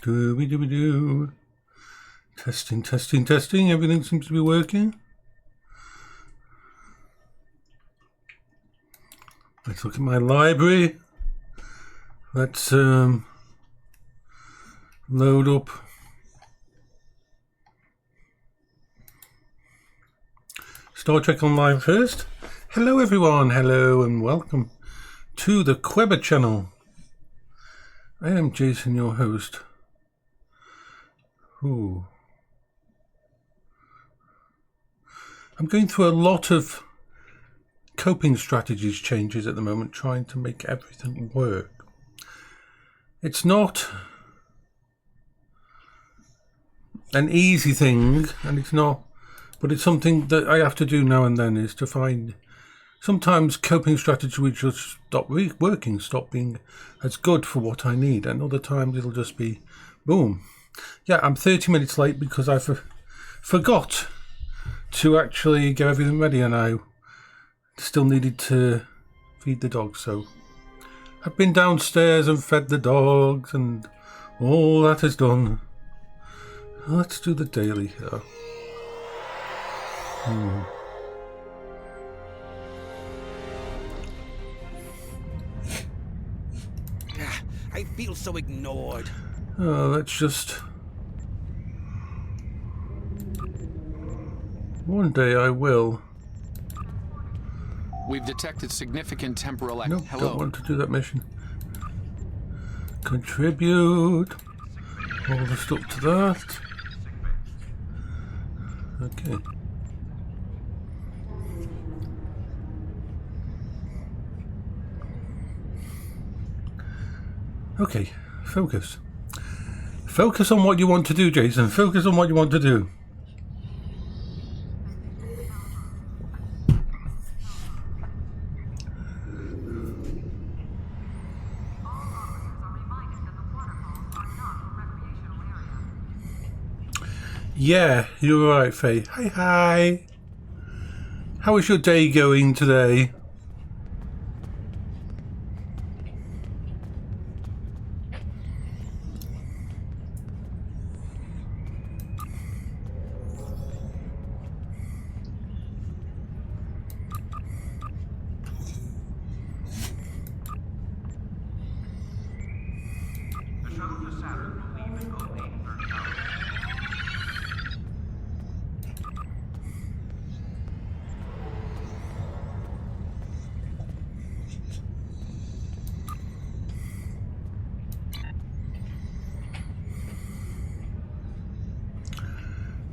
Scooby-Dooby-Doo. Testing, testing, testing. Everything seems to be working. Let's look at my library. Let's load up Star Trek Online first. Hello everyone, hello and welcome to the Queber channel. I am Jason, your host. I'm going through a lot of coping strategies changes at the moment, trying to make everything work. It's not an easy thing, and it's not, but it's something that I have to do now and then, is to find sometimes coping strategy will just stop working, stop being as good for what I need, and other times it'll just be boom. Yeah, I'm 30 minutes late because I forgot to actually get everything ready, and I still needed to feed the dogs, so I've been downstairs and fed the dogs and all that is done. Let's do the daily here. I feel so ignored. Let's just... One day I will. We've detected significant temporal Nope, Hello. don't want to do that mission. Contribute. All the stuff to that. Okay. Okay, focus. Focus on what you want to do, Jason. Focus on what you want to do. Yeah, you're right, Faye. Hi. How is your day going today?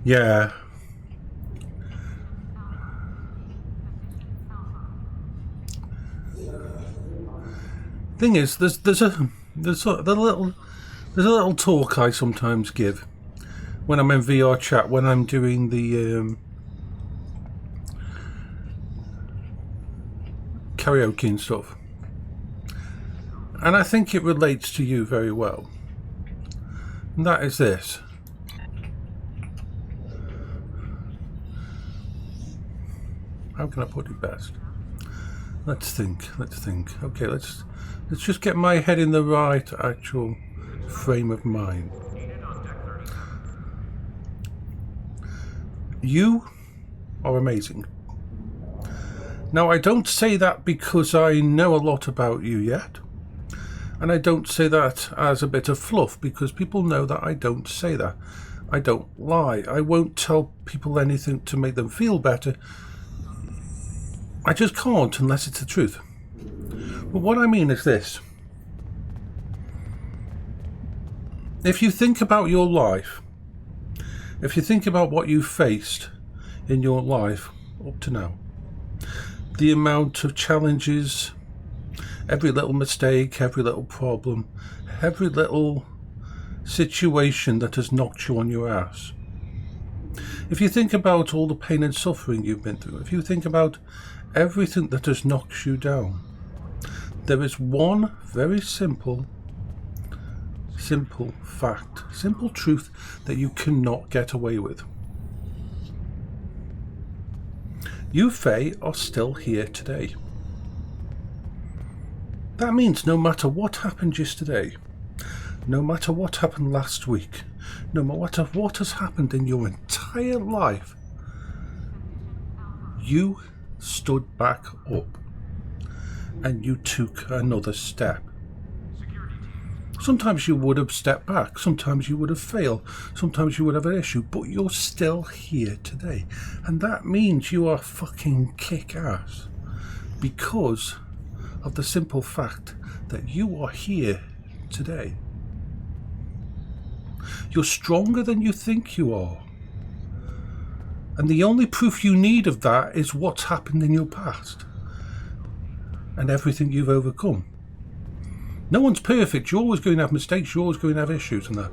Yeah. Thing is, there's a little talk I sometimes give when I'm in VR chat, when I'm doing the karaoke and stuff, and I think it relates to you very well. And that is this. How can I put it best? Let's think. Okay, let's just get my head in the right actual frame of mind. You are amazing. Now, I don't say that because I know a lot about you yet. And I don't say that as a bit of fluff, because people know that I don't say that. I don't lie. I won't tell people anything to make them feel better. I just can't unless it's the truth. But what I mean is this. If you think about your life, if you think about what you've faced in your life up to now, the amount of challenges, every little mistake, every little problem, every little situation that has knocked you on your ass. If you think about all the pain and suffering you've been through, if you think about everything that has knocked you down, there is one very simple fact, simple truth that you cannot get away with. You, Faye, are still here today. That means no matter what happened yesterday, no matter what happened last week, no matter what has happened in your entire life, you stood back up and you took another step. Sometimes you would have stepped back, sometimes you would have failed, sometimes you would have an issue, but you're still here today. And that means you are fucking kick-ass because of the simple fact that you are here today. You're stronger than you think you are. And the only proof you need of that is what's happened in your past and everything you've overcome. No one's perfect. You're always going to have mistakes. You're always going to have issues and that.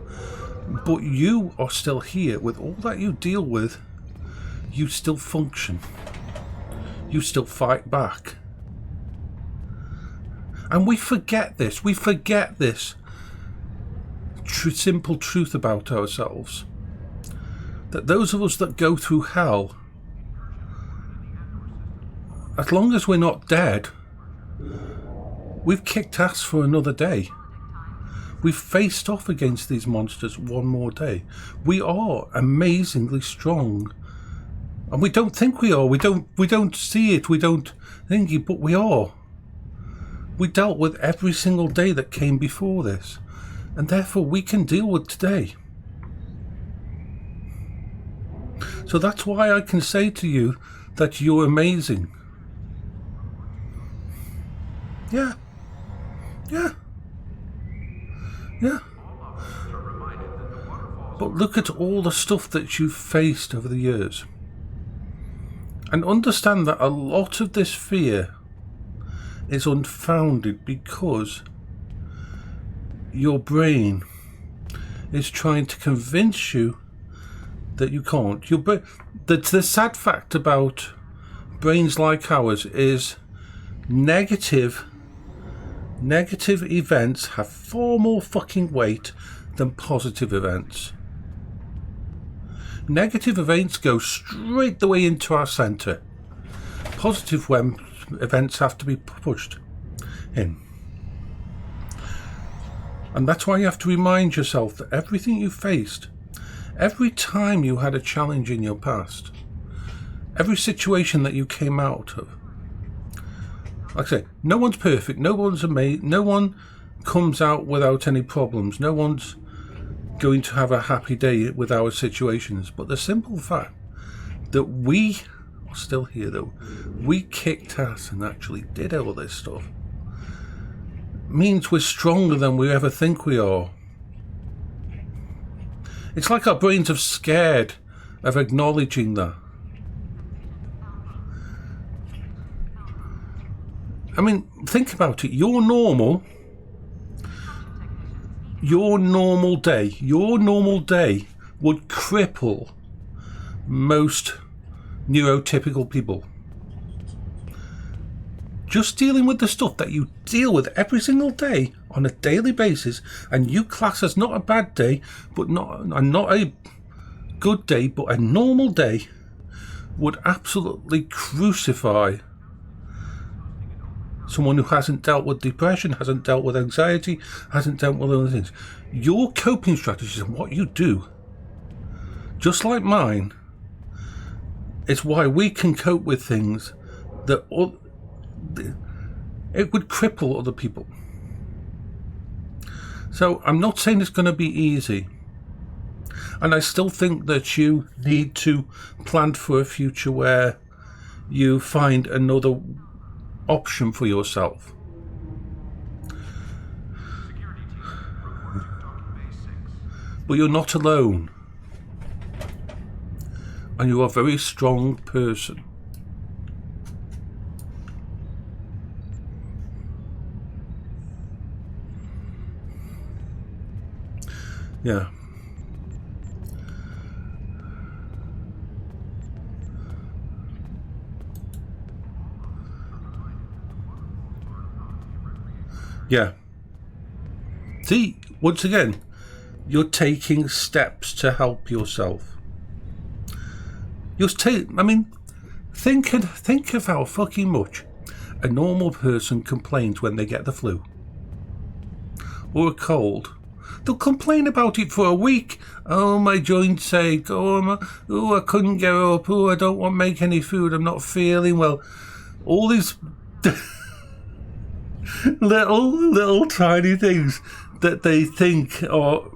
But you are still here. With all that you deal with, you still function. You still fight back. And we forget this. We forget this simple truth about ourselves. That those of us that go through hell, as long as we're not dead, we've kicked ass for another day. We've faced off against these monsters one more day. We are amazingly strong. And we don't think we are. We don't see it. We don't think it, but we are. We dealt with every single day that came before this. And therefore we can deal with today. So that's why I can say to you that you're amazing. Yeah. Yeah. Yeah. But look at all the stuff that you've faced over the years. And understand that a lot of this fear is unfounded because your brain is trying to convince you that you can't. The sad fact about brains like ours is negative events have far more fucking weight than positive events. Negative events go straight the way into our centre. Positive events have to be pushed in. And that's why you have to remind yourself that everything you faced, every time you had a challenge in your past, every situation that you came out of, like I say, no one's perfect, no one's amazing, no one comes out without any problems, no one's going to have a happy day with our situations. But the simple fact that we are still here, though, we kicked ass and actually did all this stuff, means we're stronger than we ever think we are. It's like our brains are scared of acknowledging that. I mean, think about it. Your normal day would cripple most neurotypical people. Just dealing with the stuff that you deal with every single day on a daily basis, and you class as not a bad day, but not a good day, but a normal day, would absolutely crucify someone who hasn't dealt with depression, hasn't dealt with anxiety, hasn't dealt with other things. Your coping strategies and what you do, just like mine, is why we can cope with things that it would cripple other people. So I'm not saying it's going to be easy. And I still think that you need to plan for a future where you find another option for yourself. But you're not alone. And you are a very strong person. Yeah. Yeah. See, once again, you're taking steps to help yourself. Think of how fucking much a normal person complains when they get the flu or a cold. They'll complain about it for a week. Oh, my joints ache. Oh, I couldn't get up. Oh, I don't want to make any food. I'm not feeling well. All these little tiny things that they think or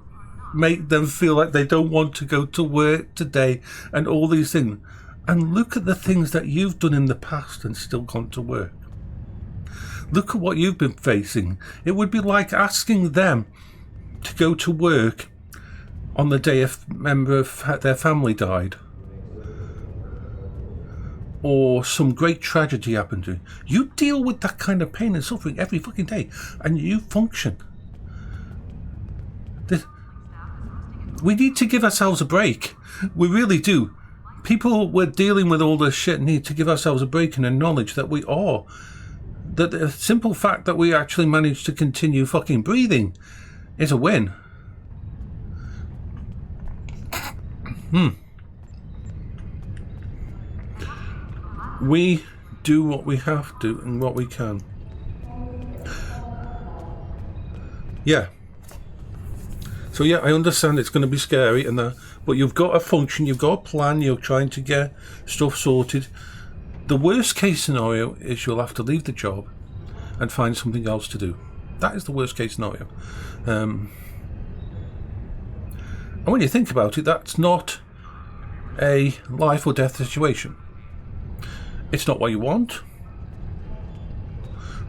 make them feel like they don't want to go to work today, and all these things. And look at the things that you've done in the past and still gone to work. Look at what you've been facing. It would be like asking them to go to work on the day a member of their family died, or some great tragedy happened to you. You deal with that kind of pain and suffering every fucking day, and you function. We need to give ourselves a break. We really do. People we're dealing with all this shit need to give ourselves a break and acknowledge that we are. That the simple fact that we actually managed to continue fucking breathing is a win. We do what we have to and what we can. Yeah. So yeah, I understand it's going to be scary and that, but you've got a function, you've got a plan, you're trying to get stuff sorted. The worst case scenario is you'll have to leave the job and find something else to do. That is the worst case scenario. And when you think about it, that's not a life or death situation. It's not what you want,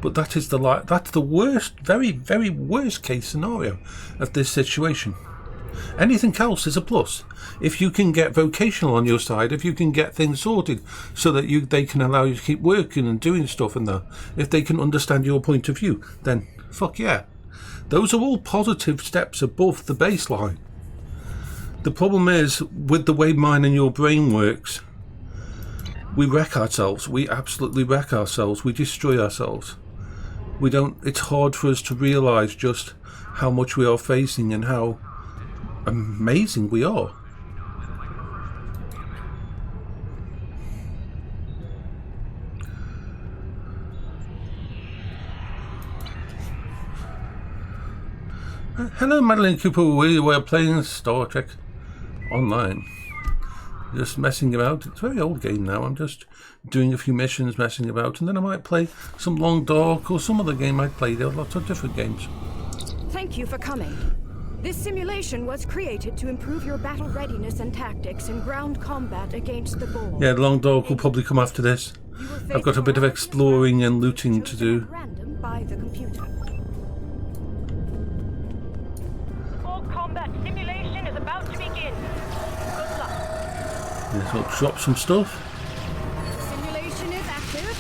but that's the worst, very, very worst case scenario of this situation. Anything else is a plus. If you can get vocational on your side, if you can get things sorted so that they can allow you to keep working and doing stuff and that, if they can understand your point of view, then fuck yeah. Those are all positive steps above the baseline. The problem is, with the way mine and your brain works, we wreck ourselves. We absolutely wreck ourselves. We destroy ourselves. It's hard for us to realise just how much we are facing and how amazing we are. Hello, Madeline Cooper. We were playing Star Trek Online. Just messing about. It's a very old game now. I'm just doing a few missions, messing about, and then I might play some Long Dark or some other game I'd played. There are lots of different games. Thank you for coming. This simulation was created to improve your battle readiness and tactics in ground combat against the Borg. Yeah, Long Dark will probably come after this. I've got a bit of exploring and looting to do. Random by the computer. Borg combat simulation is about to begin. Good luck. Yes, we'll drop some stuff. Simulation is active.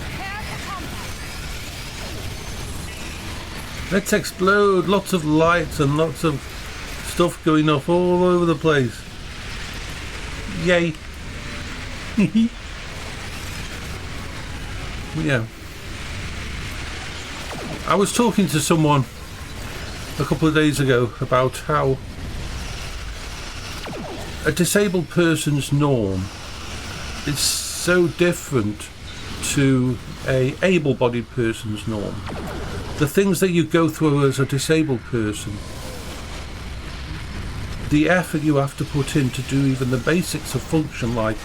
Prepare for combat. Let's explode. Lots of lights and lots of stuff going off all over the place. Yay. Yeah. I was talking to someone a couple of days ago about how a disabled person's norm is so different to a able-bodied person's norm. The things that you go through as a disabled person, the effort you have to put in to do even the basics of function, like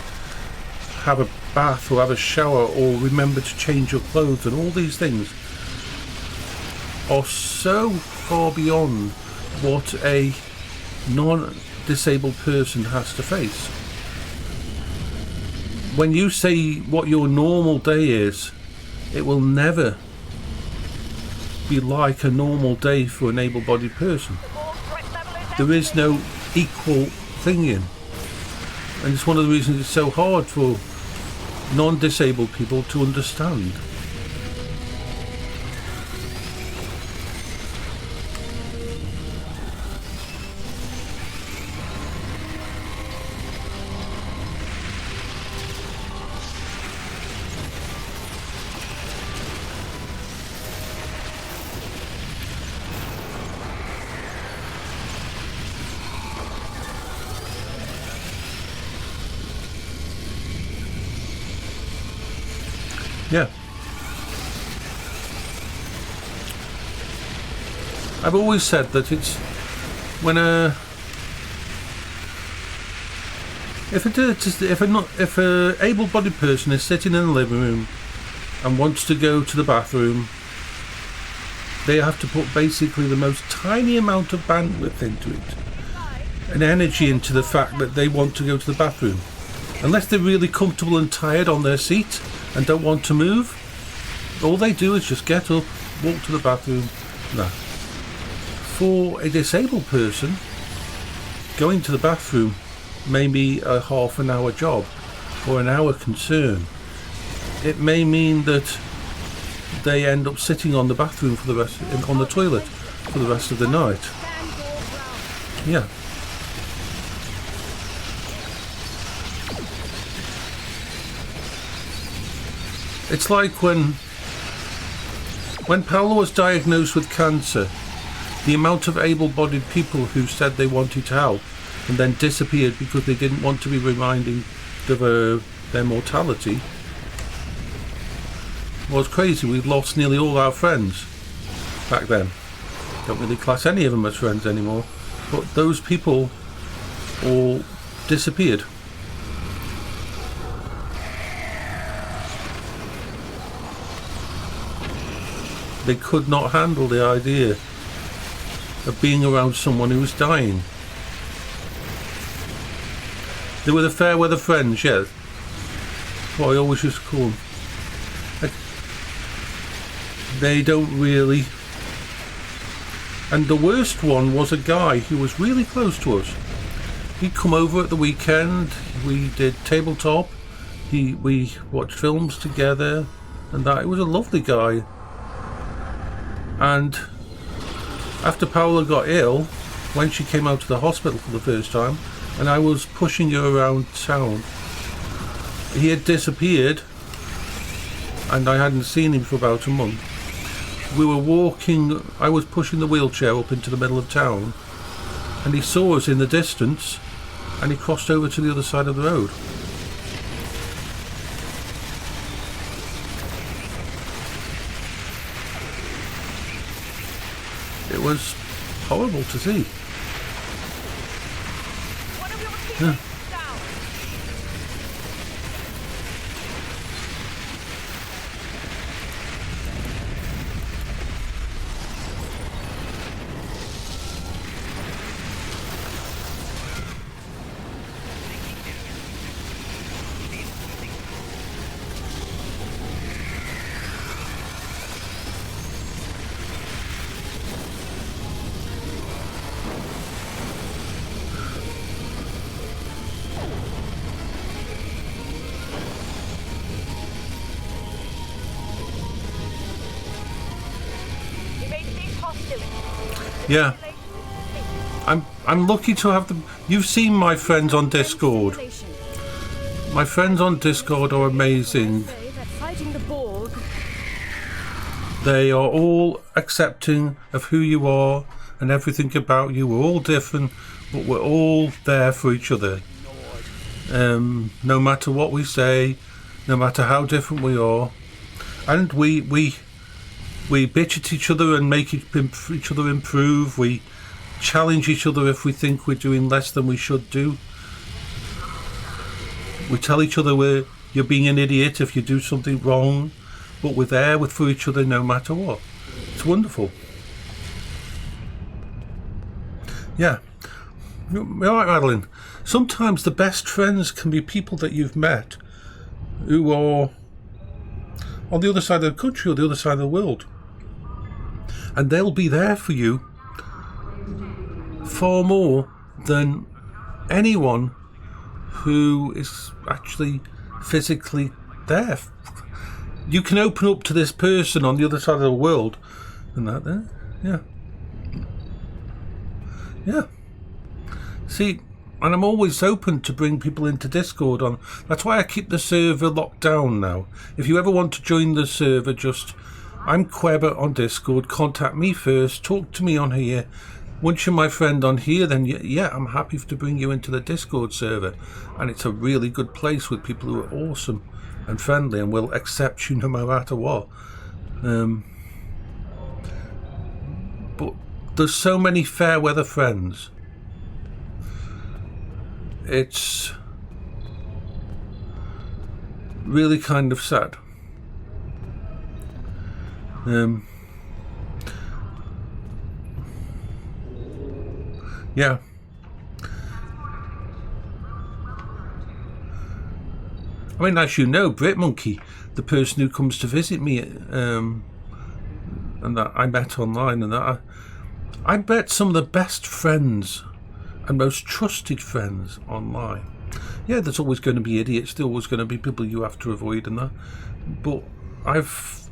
have a bath or have a shower or remember to change your clothes, and all these things are so far beyond what a non-disabled person has to face. When you say what your normal day is, it will never be like a normal day for an able-bodied person. There is no equal thinging, and it's one of the reasons it's so hard for non-disabled people to understand. Yeah. I've always said that it's when if a able-bodied person is sitting in the living room and wants to go to the bathroom, they have to put basically the most tiny amount of bandwidth into it and energy into the fact that they want to go to the bathroom. Unless they're really comfortable and tired on their seat and don't want to move, all they do is just get up, walk to the bathroom. No. For a disabled person, going to the bathroom may be a half an hour job or an hour concern. It may mean that they end up sitting on the bathroom for the rest, on the toilet for the rest of the night. Yeah. It's like when Paolo was diagnosed with cancer, the amount of able-bodied people who said they wanted to help and then disappeared because they didn't want to be reminded of their mortality was crazy. We've lost nearly all our friends back then. Don't really class any of them as friends anymore, but those people all disappeared. They could not handle the idea of being around someone who was dying. They were the fair weather friends, yes. What I always used to call them. They don't really. And the worst one was a guy who was really close to us. He'd come over at the weekend. We did tabletop. We watched films together, and that. He was a lovely guy. And after Paola got ill, when she came out of the hospital for the first time, and I was pushing her around town, he had disappeared, and I hadn't seen him for about a month. We were walking, I was pushing the wheelchair up into the middle of town, and he saw us in the distance, and he crossed over to the other side of the road. It was horrible to see. Yeah. Yeah, I'm lucky to have them. You've seen my friends on Discord. My friends on Discord are amazing. They are all accepting of who you are and everything about you. We're all different, but we're all there for each other. No matter what we say, no matter how different we are, and we bitch at each other and make each other improve. We challenge each other if we think we're doing less than we should do. We tell each other you're being an idiot if you do something wrong, but we're there for each other no matter what. It's wonderful. Yeah. You're right, Madeline. Sometimes the best friends can be people that you've met who are on the other side of the country or the other side of the world. And they'll be there for you far more than anyone who is actually physically there. You can open up to this person on the other side of the world and that there. Yeah. Yeah. See, and I'm always open to bring people into Discord on. That's why I keep the server locked down now. If you ever want to join the server, I'm Quebber on Discord. Contact me first. Talk to me on here. Once you're my friend on here, then yeah, I'm happy to bring you into the Discord server. And it's a really good place with people who are awesome and friendly and will accept you no matter what. But there's so many fair weather friends. It's really kind of sad. Yeah. I mean, as you know, Brit Monkey, the person who comes to visit me, and that I met online, and that I met some of the best friends and most trusted friends online. Yeah, there's always going to be idiots. There's always going to be people you have to avoid and that. But I've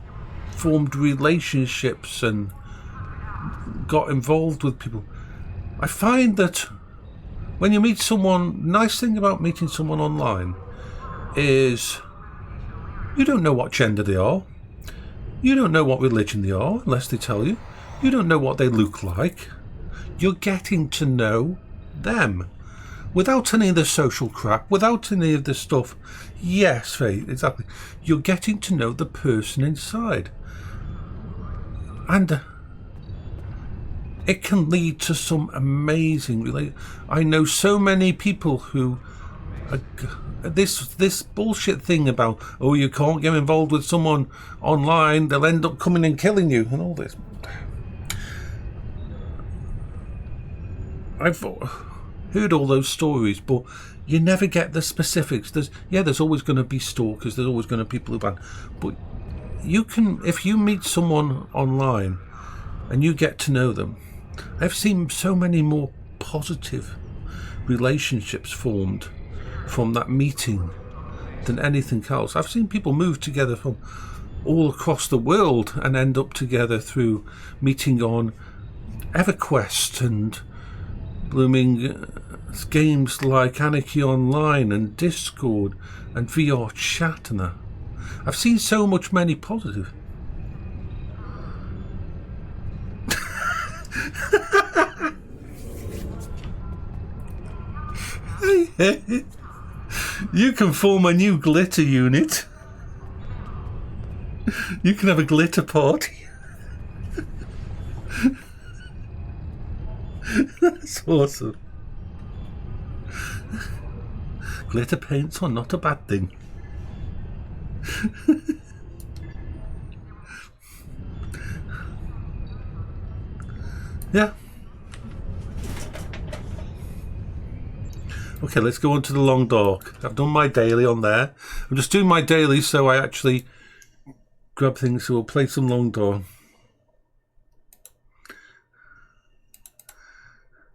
formed relationships and got involved with people. I find that when you meet someone, nice thing about meeting someone online is you don't know what gender they are. You don't know what religion they are unless they tell you. You don't know what they look like. You're getting to know them without any of the social crap, without any of the stuff. Yes, Faith, exactly. You're getting to know the person inside. And it can lead to some amazing I know so many people who this bullshit thing about, oh, you can't get involved with someone online, they'll end up coming and killing you and all this. I've heard all those stories, but you never get the specifics. There's always going to be stalkers, there's always going to be people who ban, but you can, if you meet someone online and you get to know them, I've seen so many more positive relationships formed from that meeting than anything else. I've seen people move together from all across the world and end up together through meeting on EverQuest and blooming games like Anarchy Online and Discord and VR chat and that. I've seen so many positive. You can form a new glitter unit. You can have a glitter party. That's awesome. Glitter paints are not a bad thing. Yeah. Okay, let's go on to the Long Dark. I've done my daily on there. I'm just doing my daily so I actually grab things, so we'll play some Long Dark.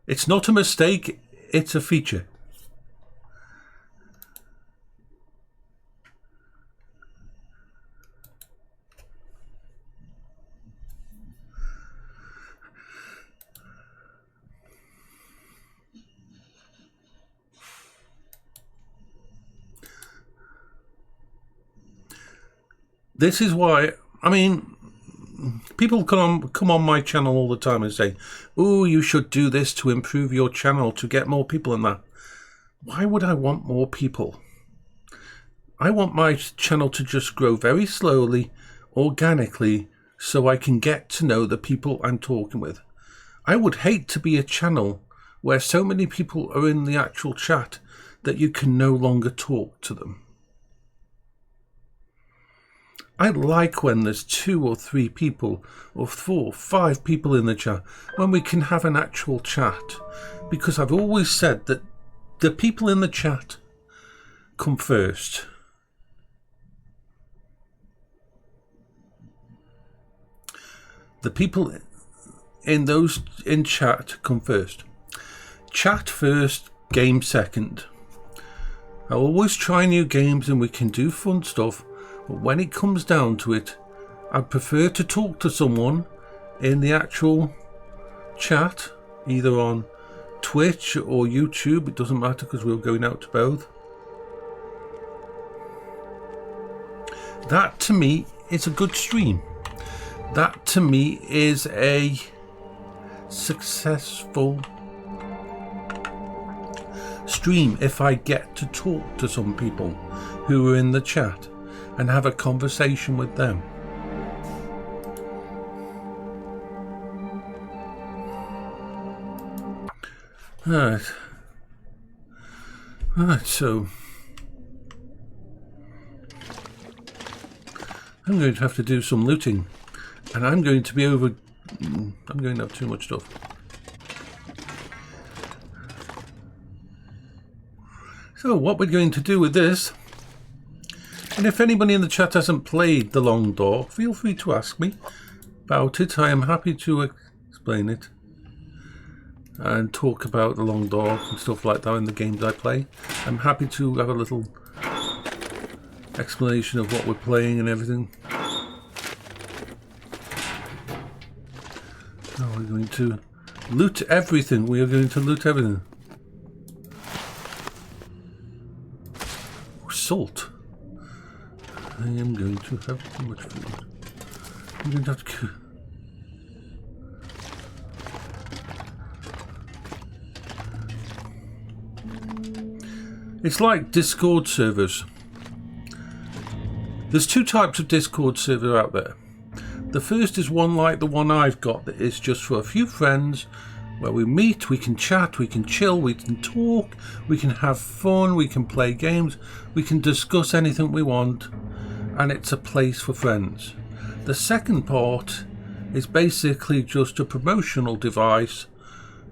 It's not a mistake, it's a feature. This is why, I mean, people come on my channel all the time and say, oh, you should do this to improve your channel, to get more people in that. Why would I want more people? I want my channel to just grow very slowly, organically, so I can get to know the people I'm talking with. I would hate to be a channel where so many people are in the actual chat that you can no longer talk to them. I like when there's 2 or 3 people, or 4 or 5 people in the chat, when we can have an actual chat. Because I've always said that the people in the chat come first. The people in chat come first. Chat first, game second. I always try new games and we can do fun stuff. But when it comes down to it, I prefer to talk to someone in the actual chat, either on Twitch or YouTube. It doesn't matter because we're going out to both. That to me is a good stream. That to me is a successful stream if I get to talk to some people who are in the chat and have a conversation with them. Right. Right, so I'm going to have to do some looting, and I'm going to be over. I'm going to have too much stuff. So what we're going to do with this, and if anybody in the chat hasn't played The Long Door, feel free to ask me about it. I am happy to explain it and talk about The Long Door and stuff like that in the games I play. I'm happy to have a little explanation of what we're playing and everything. Now we're going to loot everything. We are going to loot everything. Oh, salt. I am going to have too much food. I'm going to have to... It's like Discord servers. There's two types of Discord server out there. The first is one like the one I've got that is just for a few friends where we meet, we can chat, we can chill, we can talk, we can have fun, we can play games, we can discuss anything we want, and it's a place for friends. The second part is basically just a promotional device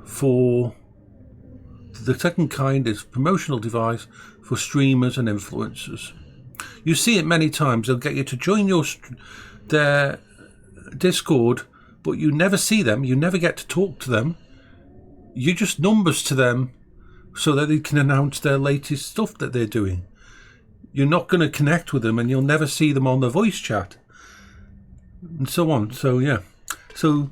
for... The second kind is promotional device for streamers and influencers. You see it many times. They'll get you to join their Discord, but you never see them. You never get to talk to them. You're just numbers to them so that they can announce their latest stuff that they're doing. You're not going to connect with them, and you'll never see them on the voice chat and so on. So yeah. So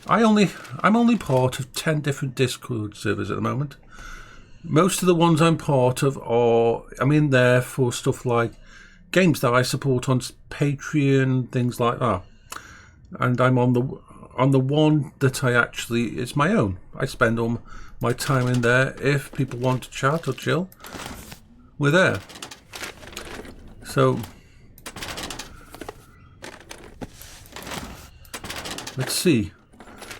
I'm only part of 10 different Discord servers at the moment. Most of the ones I'm part of I'm in there for stuff like games that I support on Patreon, things like that. And I'm on the one that it's my own. I spend all my time in there. If people want to chat or chill, we're there. So let's see.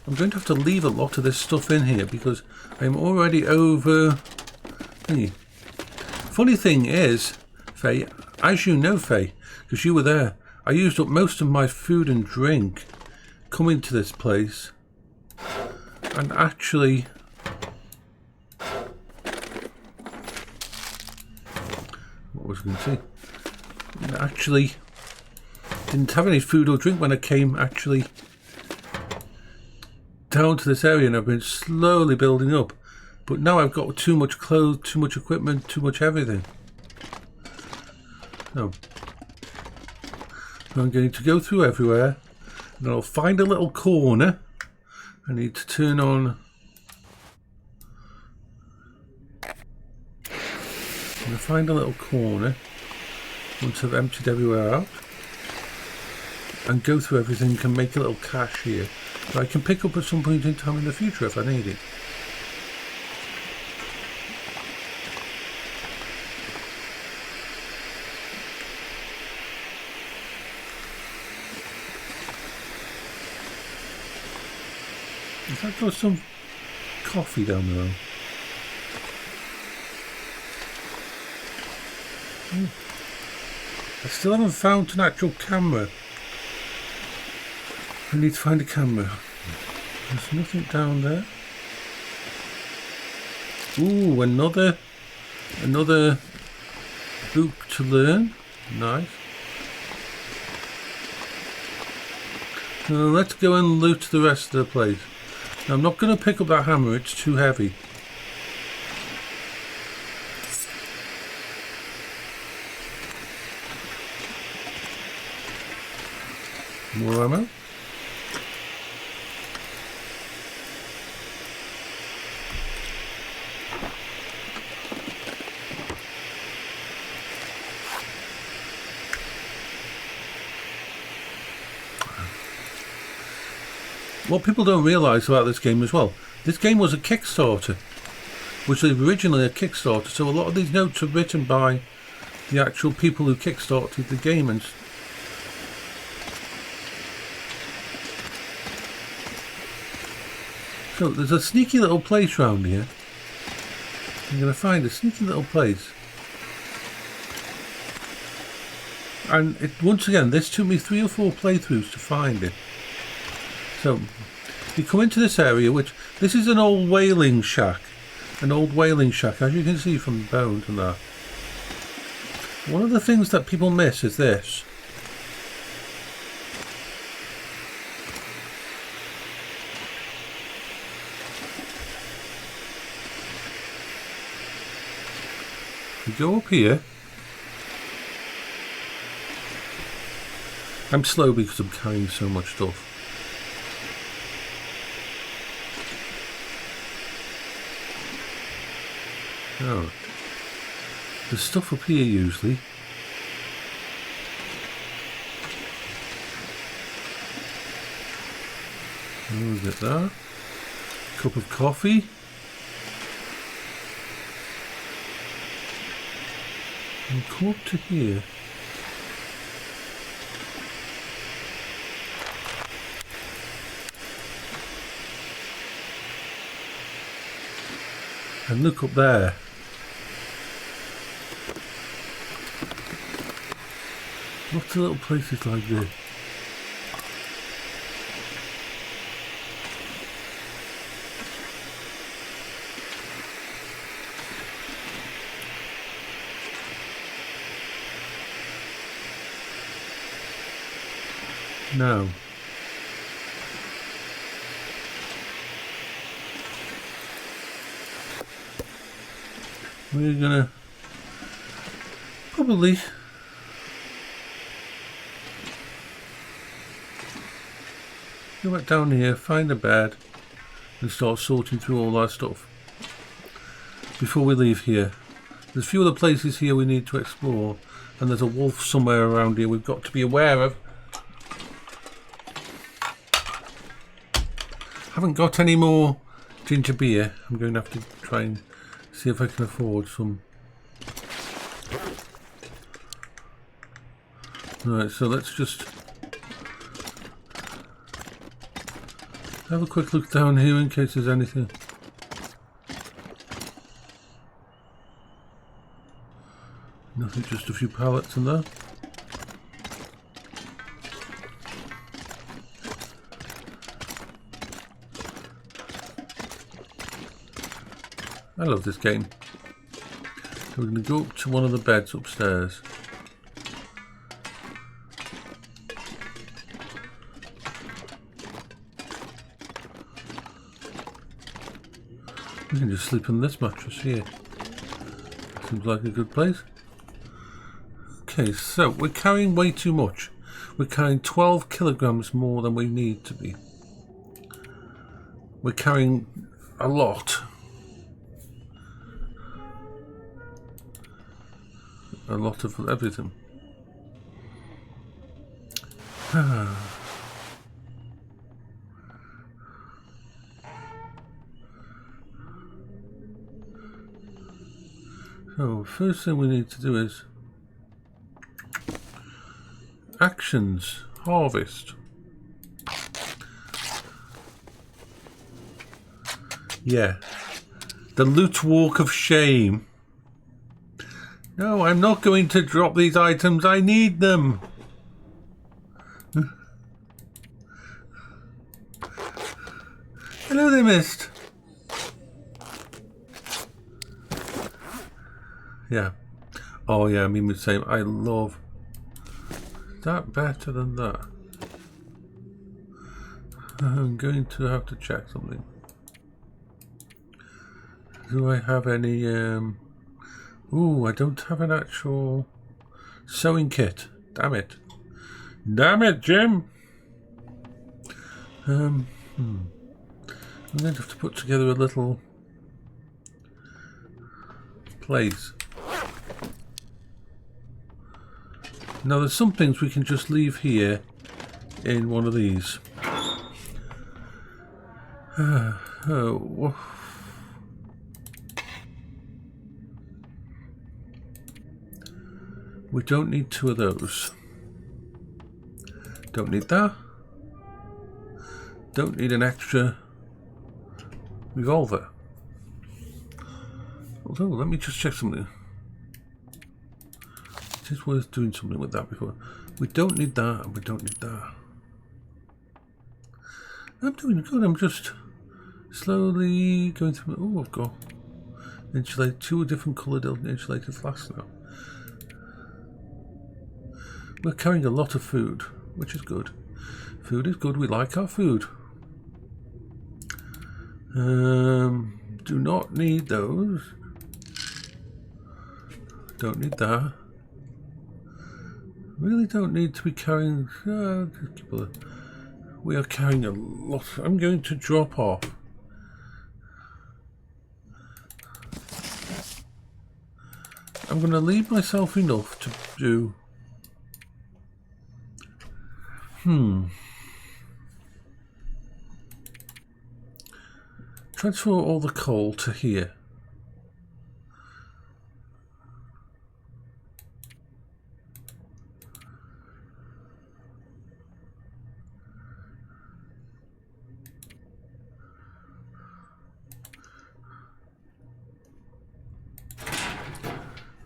I'm going to have to leave a lot of this stuff in here because I'm already over. Funny thing is, Faye, as you know, Faye, because you were there, I used up most of my food and drink coming to this place. And actually, what was I going to say? I actually didn't have any food or drink when I came actually down to this area, and I've been slowly building up, but now I've got too much clothes, too much equipment, too much everything. So I'm going to go through everywhere, and I'll find a little corner. I need to turn on. I'm going to find a little corner once I've emptied everywhere out, and go through everything and make a little cache here that I can pick up at some point in time in the future if I need it. In fact, got some coffee down the road. I still haven't found an actual camera. I need to find a camera. There's nothing down there. Ooh, another book to learn. Nice. So let's go and loot the rest of the place. Now, I'm not going to pick up that hammer, it's too heavy. More ammo. What people don't realise about this game as well, this game was a Kickstarter, which was originally a Kickstarter, so a lot of these notes are written by the actual people who kickstarted the game. And So there's a sneaky little place round here. I'm going to find a sneaky little place. And once again, this took me 3 or 4 playthroughs to find it. So you come into this area, which this is an old whaling shack. An old whaling shack, as you can see from the bones and that. One of the things that people miss is this. You go up here. I'm slow because I'm carrying so much stuff. Oh. There's stuff up here usually. What is it there? Cup of coffee. And come up to here. And look up there. Lots of little places like this. No. We're gonna probably go back down here, find a bed, and start sorting through all that stuff before we leave here. There's a few other places here we need to explore, and there's a wolf somewhere around here we've got to be aware of. Haven't got any more ginger beer. I'm going to have to try and see if I can afford some. Right, so let's just have a quick look down here in case there's anything. Nothing, just a few pallets in there. I love this game. So we're going to go up to one of the beds upstairs. We can just sleep on this mattress here. Seems like a good place. Okay, so we're carrying way too much. We're carrying 12 kilograms more than we need to be. We're carrying a lot. A lot of everything. So first thing we need to do is actions, harvest. Yeah, the loot walk of shame. No, I'm not going to drop these items. I need them. Hello there, Mist. Yeah. Oh yeah, me the same. I love that better than that. I'm going to have to check something. Do I have any ooh, I don't have an actual sewing kit. Damn it. Damn it, Jim. I'm going to have to put together a little place. Now there's some things we can just leave here in one of these. We don't need 2 of those. Don't need that. Don't need an extra revolver. Although, let me just check something. It is worth doing something with that before. We don't need that, and we don't need that. I'm doing good. I'm just slowly going through. Oh, I've got insulated, 2 different coloured insulated flasks now. We're carrying a lot of food, which is good. Food is good. We like our food. Do not need those. Don't need that. Really don't need to be carrying. We are carrying a lot. I'm going to drop off. I'm going to leave myself enough to do. Transfer all the coal to here.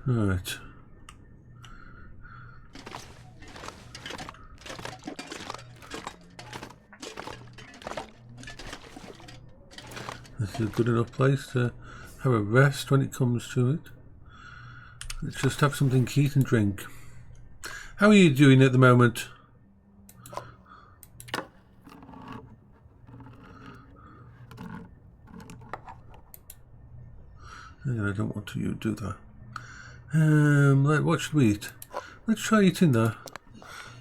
Right. This is a good enough place to have a rest when it comes to it. Let's just have something to eat and drink. How are you doing at the moment? Yeah, I don't want to do that. What should we eat? Let's try eating that.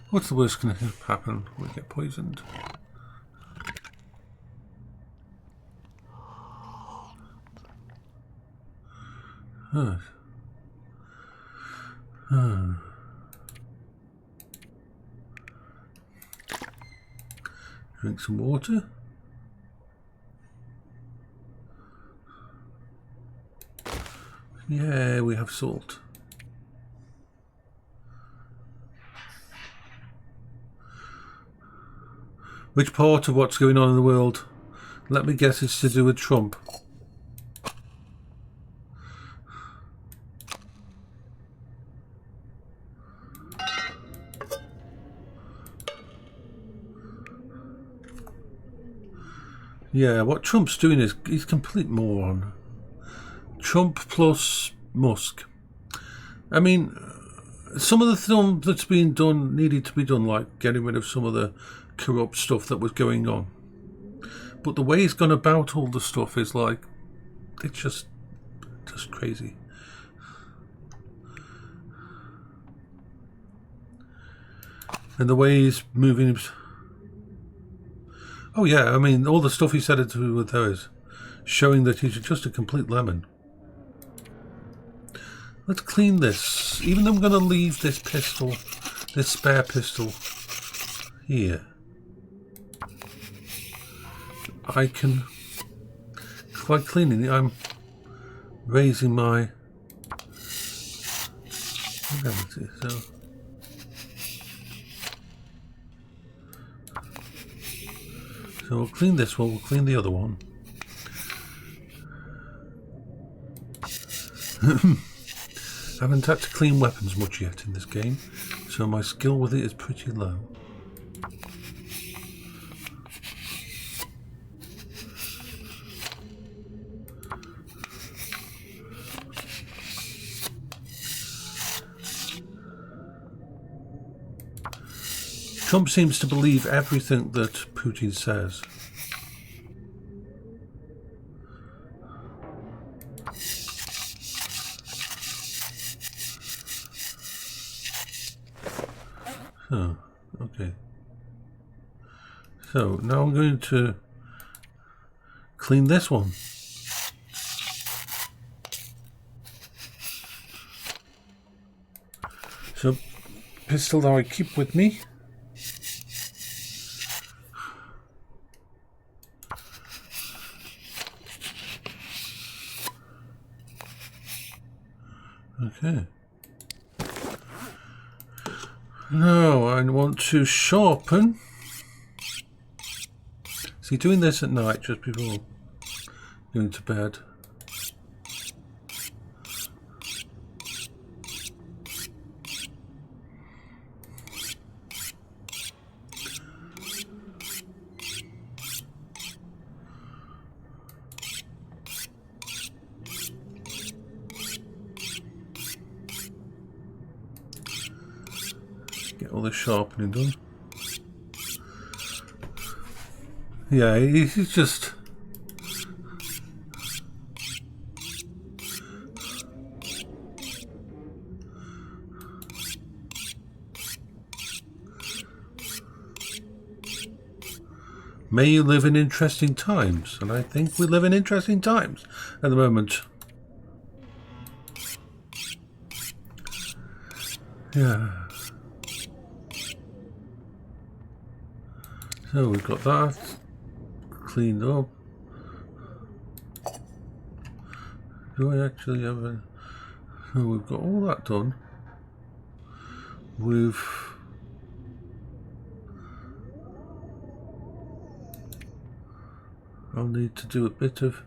What's the worst going to happen? We get poisoned. Drink some water. Yeah, we have salt. Which part of what's going on in the world? Let me guess, it's to do with Trump. Yeah, what Trump's doing is he's a complete moron. Trump plus Musk. I mean, some of the stuff that's being done needed to be done, like getting rid of some of the corrupt stuff that was going on. But the way he's gone about all the stuff is like, it's just crazy. And the way he's moving. Oh yeah, I mean, all the stuff he said to do with those, showing that he's just a complete lemon. Let's clean this. Even though I'm going to leave this pistol, this spare pistol, here. I can, by cleaning it, I'm raising my ability. So we'll clean this one, we'll clean the other one. I haven't had to clean weapons much yet in this game, so my skill with it is pretty low. Trump seems to believe everything that Putin says. Oh, okay. So now I'm going to clean this one. So, pistol that I keep with me. Okay. Now I want to sharpen. See, doing this at night just before going to bed. Get all the sharpening done. Yeah, he's just... May you live in interesting times, and I think we live in interesting times at the moment. Yeah. So we've got that cleaned up. Do I actually have a... So we've got all that done. I'll need to do a bit of...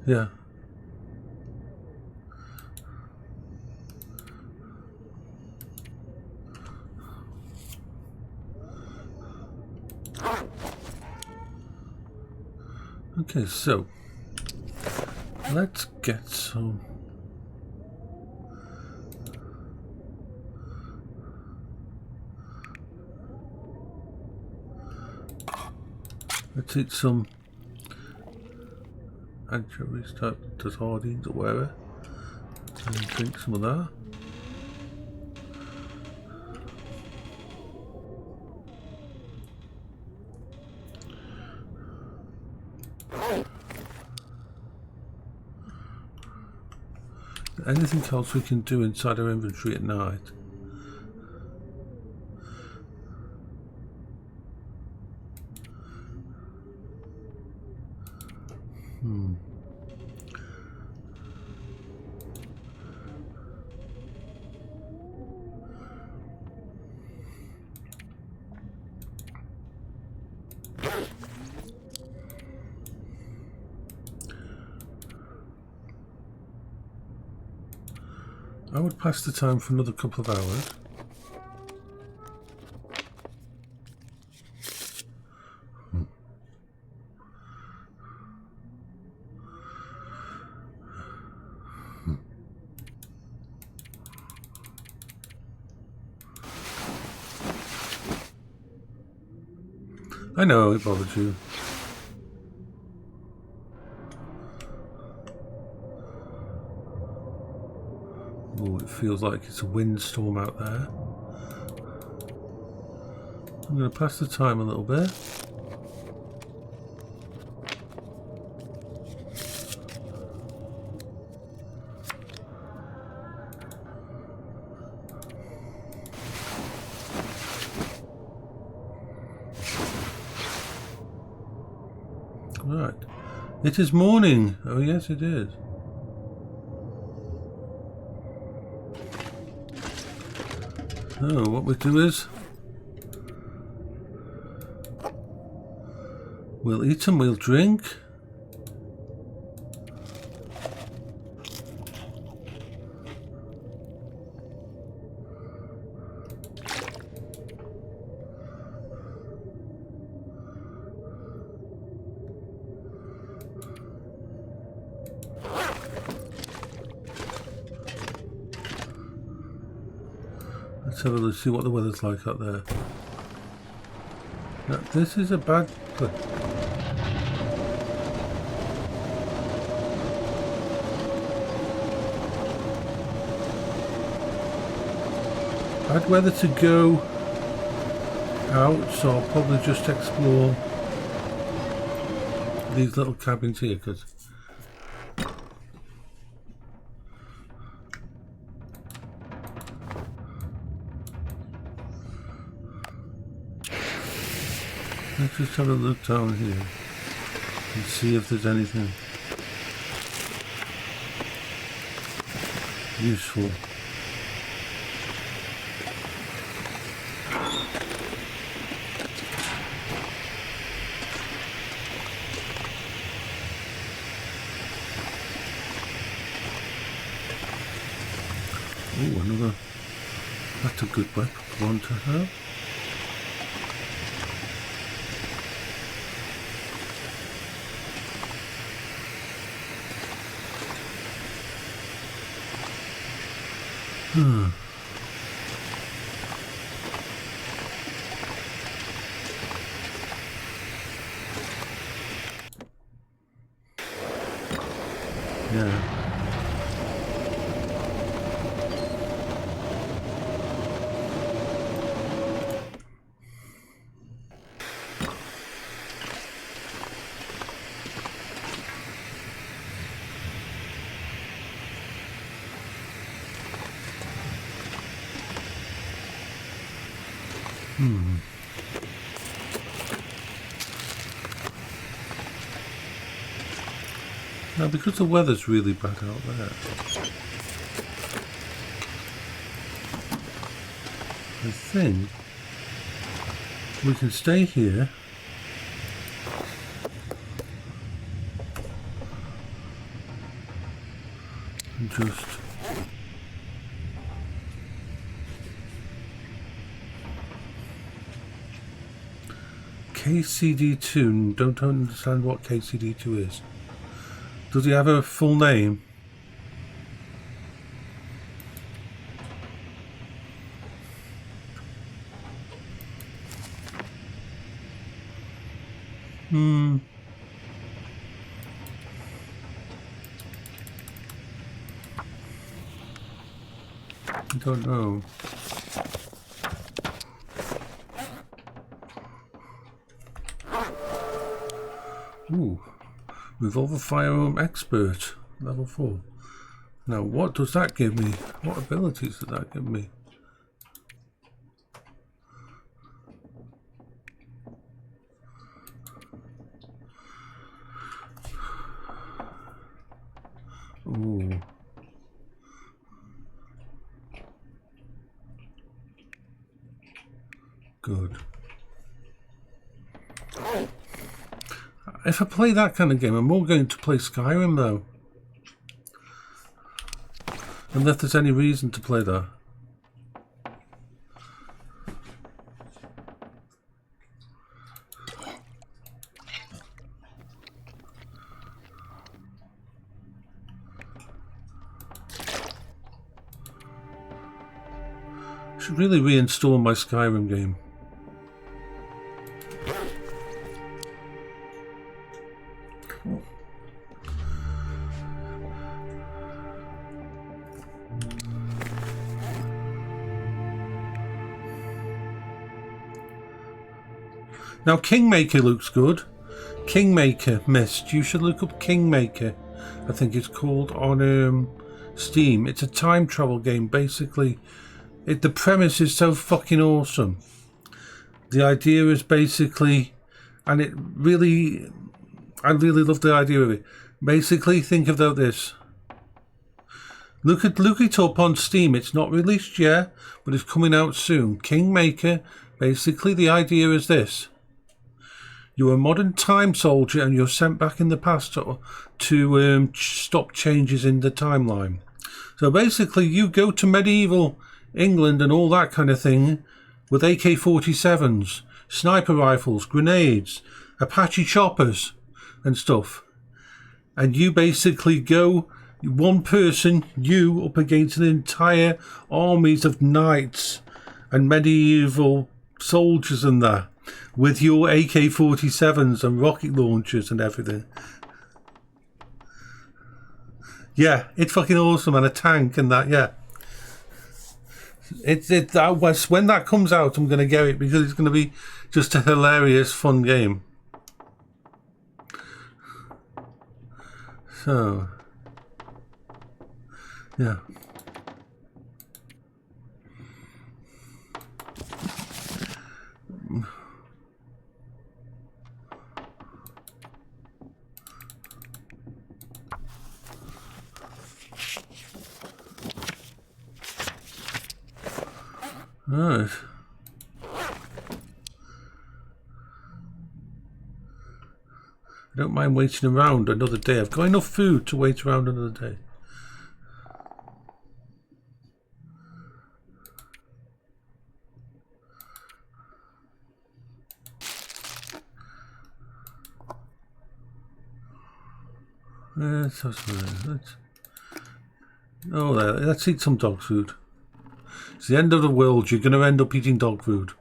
Yeah. Okay, so let's get some... Let's eat some anchovies, sardines or whatever, and drink some of that. Anything else we can do inside our inventory at night? I would pass the time for another couple of hours. I know it bothered you. Oh, it feels like it's a windstorm out there. I'm going to pass the time a little bit. Right. It is morning. Oh yes, it is. So what we do is we'll eat and we'll drink. Let's have a look, see what the weather's like out there. Now, this is a bad place. Bad weather to go out, so I'll probably just explore these little cabins here, because let's just have a look down here and see if there's anything. useful. Oh, another. That's a good one to have. Yeah. Now, because the weather's really bad out there, I think we can stay here and just KCD2. Don't understand what KCD2 is. Does he have a full name? I don't know. Ooh. Revolver firearm expert, level 4. Now, what does that give me? What abilities does that give me? Ooh. Good. If I play that kind of game, I'm more going to play Skyrim though. Unless there's any reason to play that. Should really reinstall my Skyrim game. Now Kingmaker looks good. Kingmaker Mist. You should look up Kingmaker. I think it's called on Steam. It's a time travel game. Basically, the premise is so fucking awesome. The idea is basically, and I really love the idea of it. Basically, think about this. Look it up on Steam. It's not released yet, but it's coming out soon. Kingmaker. Basically, the idea is this. You're a modern time soldier and you're sent back in the past to stop changes in the timeline. So basically you go to medieval England and all that kind of thing with AK-47s, sniper rifles, grenades, Apache choppers and stuff. And you basically go, one person, you up against an entire armies of knights and medieval soldiers and that. With your AK-47s and rocket launchers and everything. Yeah, it's fucking awesome, and a tank and that, yeah. When that comes out, I'm going to get it because it's going to be just a hilarious, fun game. So, yeah. Right. I don't mind waiting around another day. I've got enough food to wait around another day. Let's eat some dog food. It's the end of the world. You're going to end up eating dog food.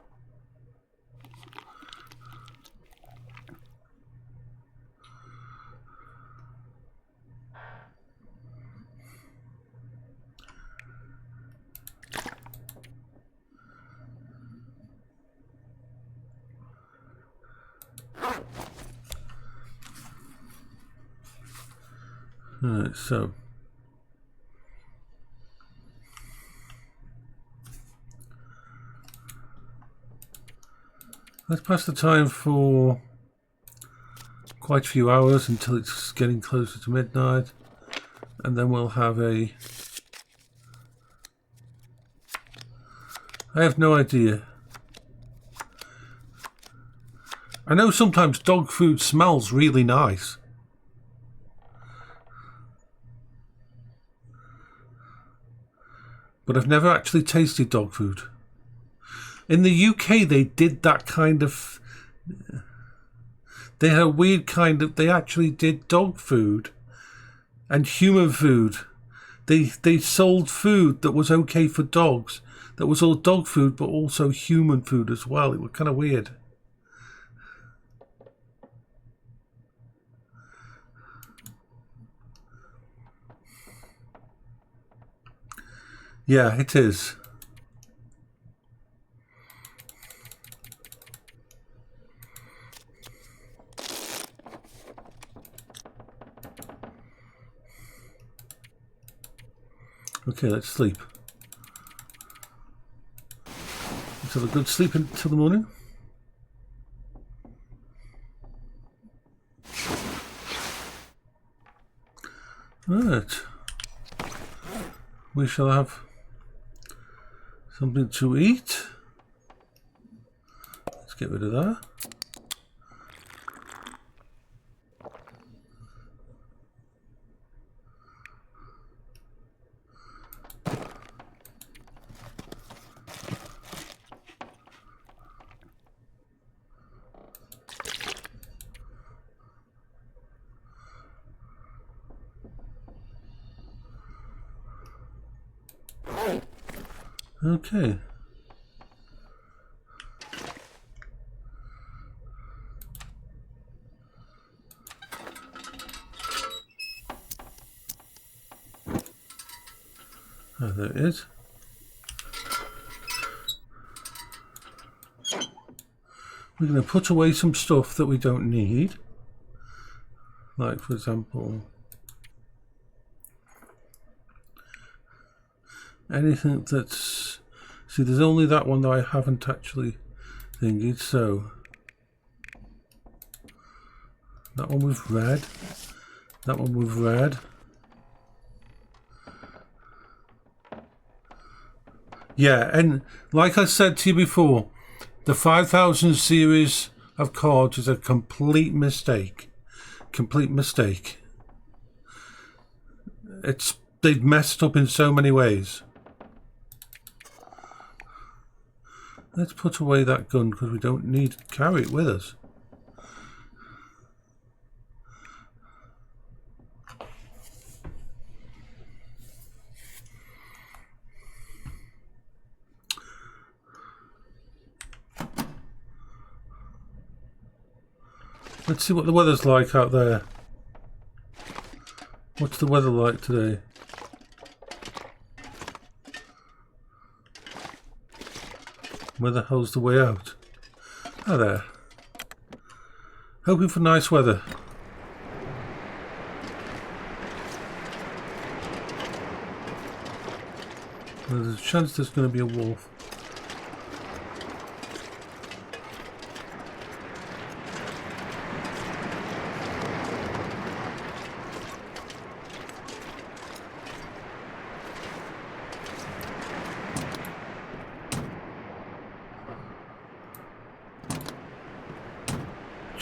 Alright, so let's pass the time for quite a few hours until it's getting closer to midnight, and then we'll have a... I have no idea. I know sometimes dog food smells really nice. But I've never actually tasted dog food. In the UK, they did that kind of... They had a weird kind of... They actually did dog food and human food. They sold food that was okay for dogs. That was all dog food, but also human food as well. It was kind of weird. Yeah, it is. Okay, let's sleep. Let's have a good sleep until the morning. Right. We shall have something to eat. Let's get rid of that. Okay. There it is. We're going to put away some stuff that we don't need. Like, for example, anything that's... See, there's only that one that I haven't actually thingied, so... That one with red. That one with red. Yeah, and like I said to you before, the 5000 series of cards is a complete mistake. Complete mistake. They've messed up in so many ways. Let's put away that gun because we don't need to carry it with us. Let's see what the weather's like out there. What's the weather like today? Where the hell's the way out? Ah, there. Hoping for nice weather. There's a chance there's going to be a wolf.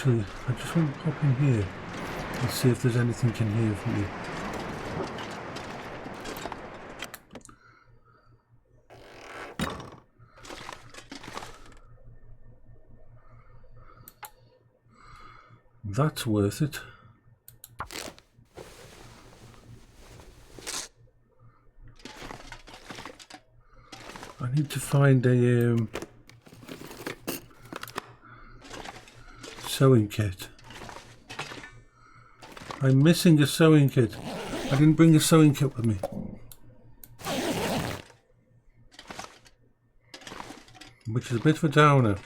Actually, I just want to pop in here and see if there's anything in here for me. That's worth it. I need to find a sewing kit. I'm missing a sewing kit. I didn't bring a sewing kit with me. Which is a bit of a downer.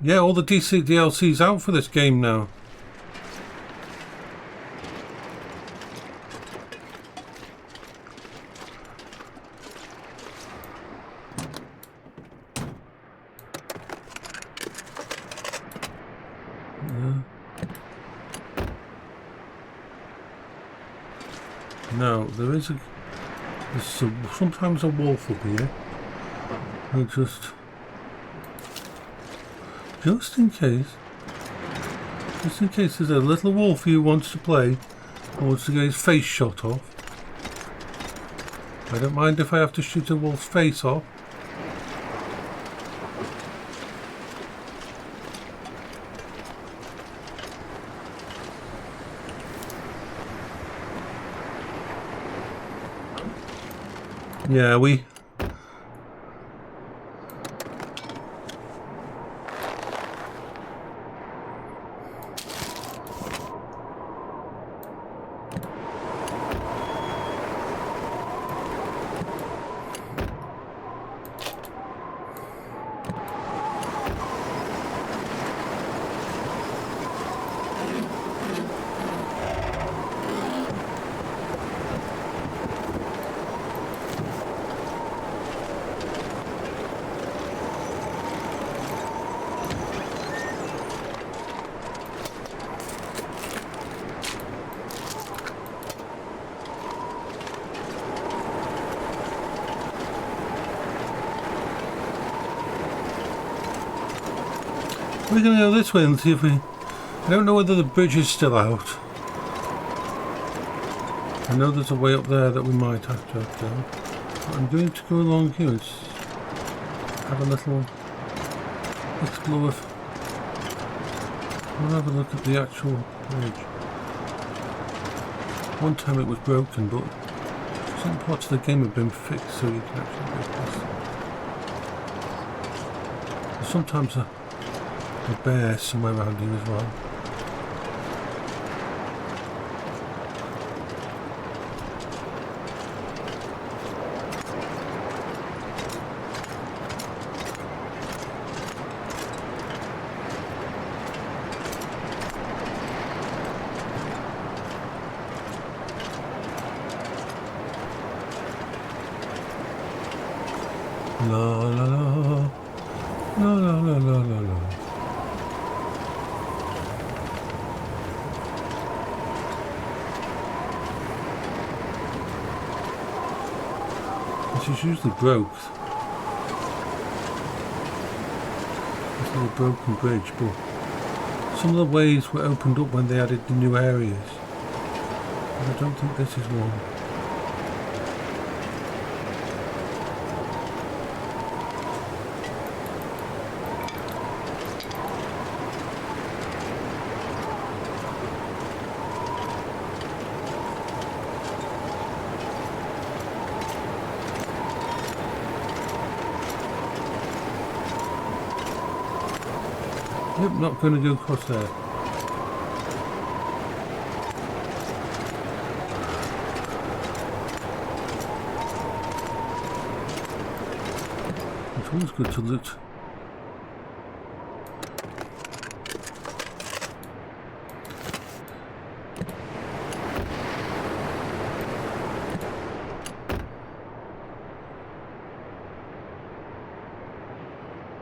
Yeah, all the DC DLC's out for this game now. No, there's sometimes a wolf up here. I just in case there's a little wolf who wants to play and wants to get his face shot off. I don't mind if I have to shoot a wolf's face off. Yeah, we're going to go this way and see if we... I don't know whether the bridge is still out. I know there's a way up there that we might have to go. But I'm going to go along here and have a little explore. I'll have a look at the actual bridge. One time it was broken, but some parts of the game have been fixed so you can actually get this. Sometimes a bear somewhere around here as well. La la la la la la la la la. This is usually broke. This is a broken bridge, but some of the ways were opened up when they added the new areas. But I don't think this is one. Yep, not going to go across there. It's always good to loot.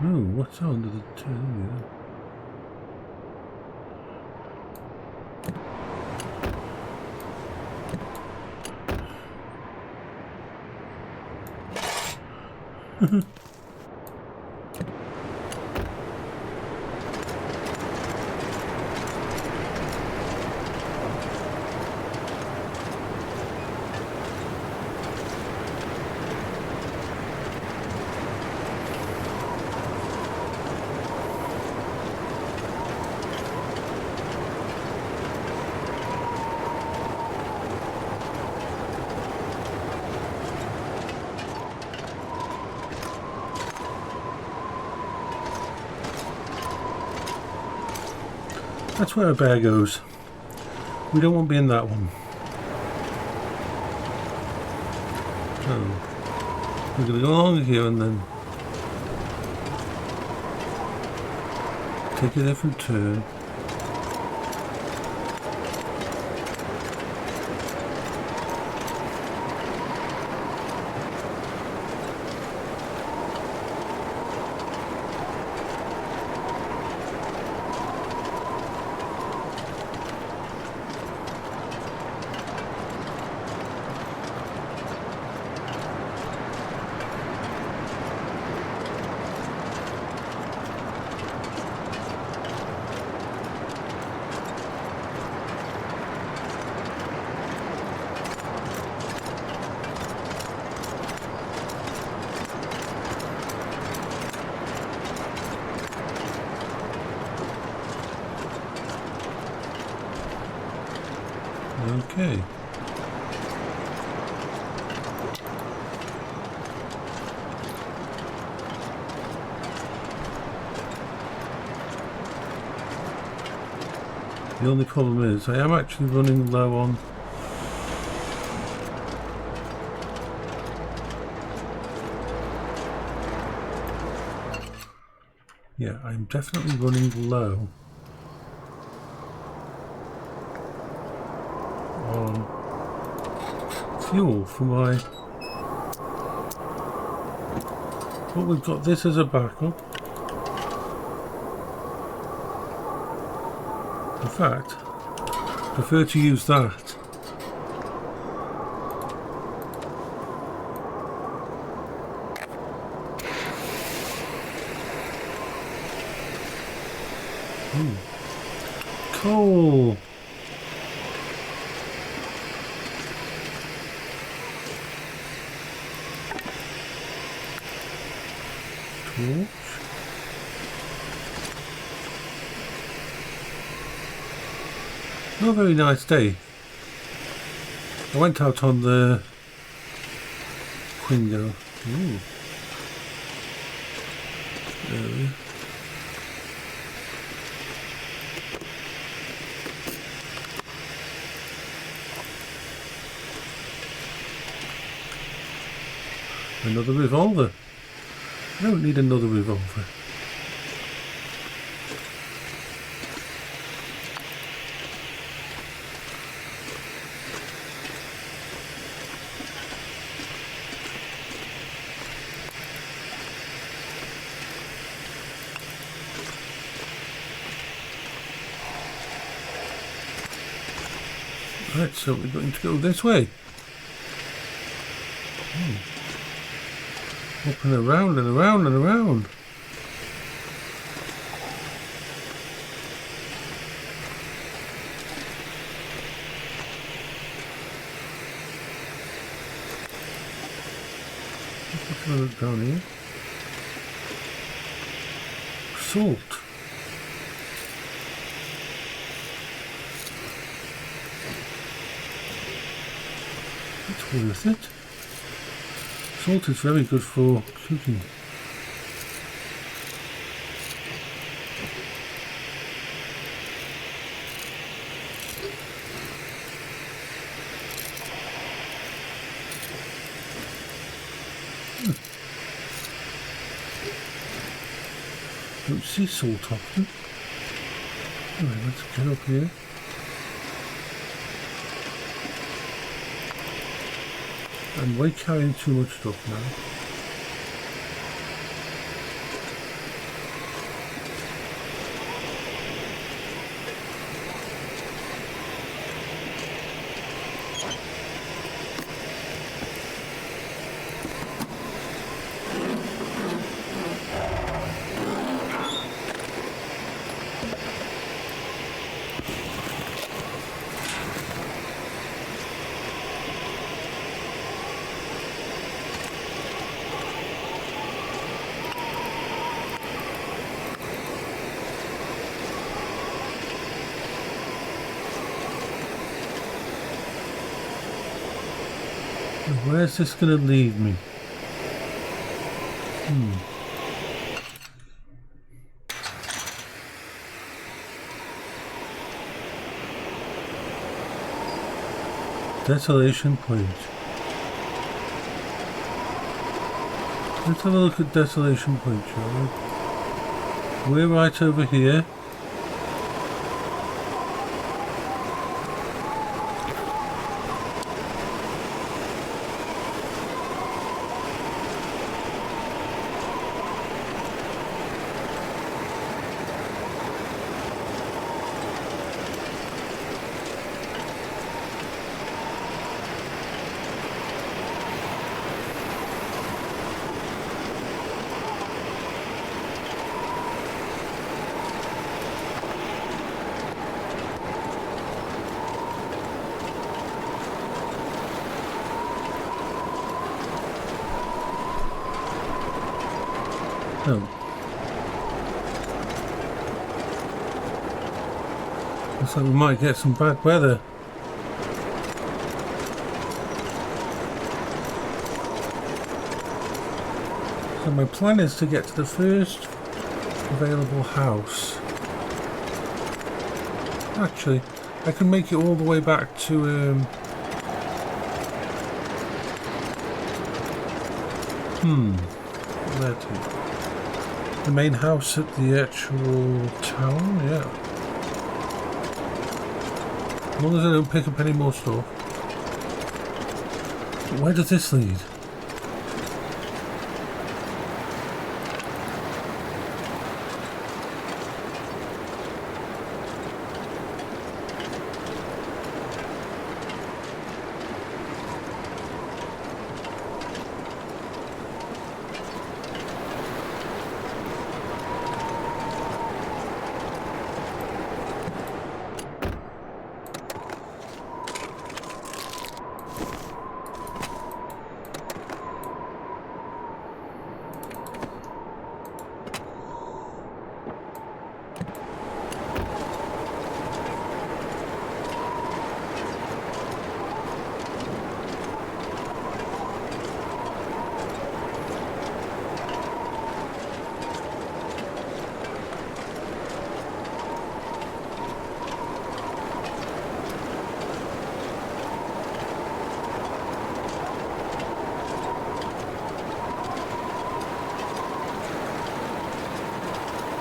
Oh, what's under the turn here? That's where a bear goes. We don't want to be in that one. So we're going to go along here and then take a different turn. Okay. The only problem is I am actually running low on I'm definitely running low on fuel for my... But we've got this as a backup. In fact, I prefer to use that. Coal. Torch. Not a very nice day. I went out on the Quingo. Ooh. There. Another revolver. I don't need another revolver. Right, so we're going to go this way. Up and around and around and around. What's going on down here? Salt. That's worth it. Salt is very good for cooking. Don't see salt often. Alright, let's get up here. And we're carrying too much stuff now. Where's this going to lead me? Desolation Point. Let's have a look at Desolation Point, shall we? We're right over here. Oh. Looks like we might get some bad weather. So my plan is to get to the first available house. Actually, I can make it all the way back to where to? The main house at the actual town, yeah. As long as I don't pick up any more stuff. Where does this lead?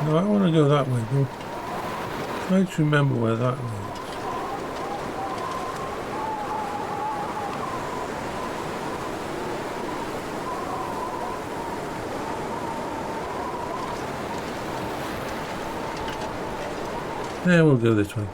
No, I want to go that way, but try to remember where that leads. Yeah, we'll go this way.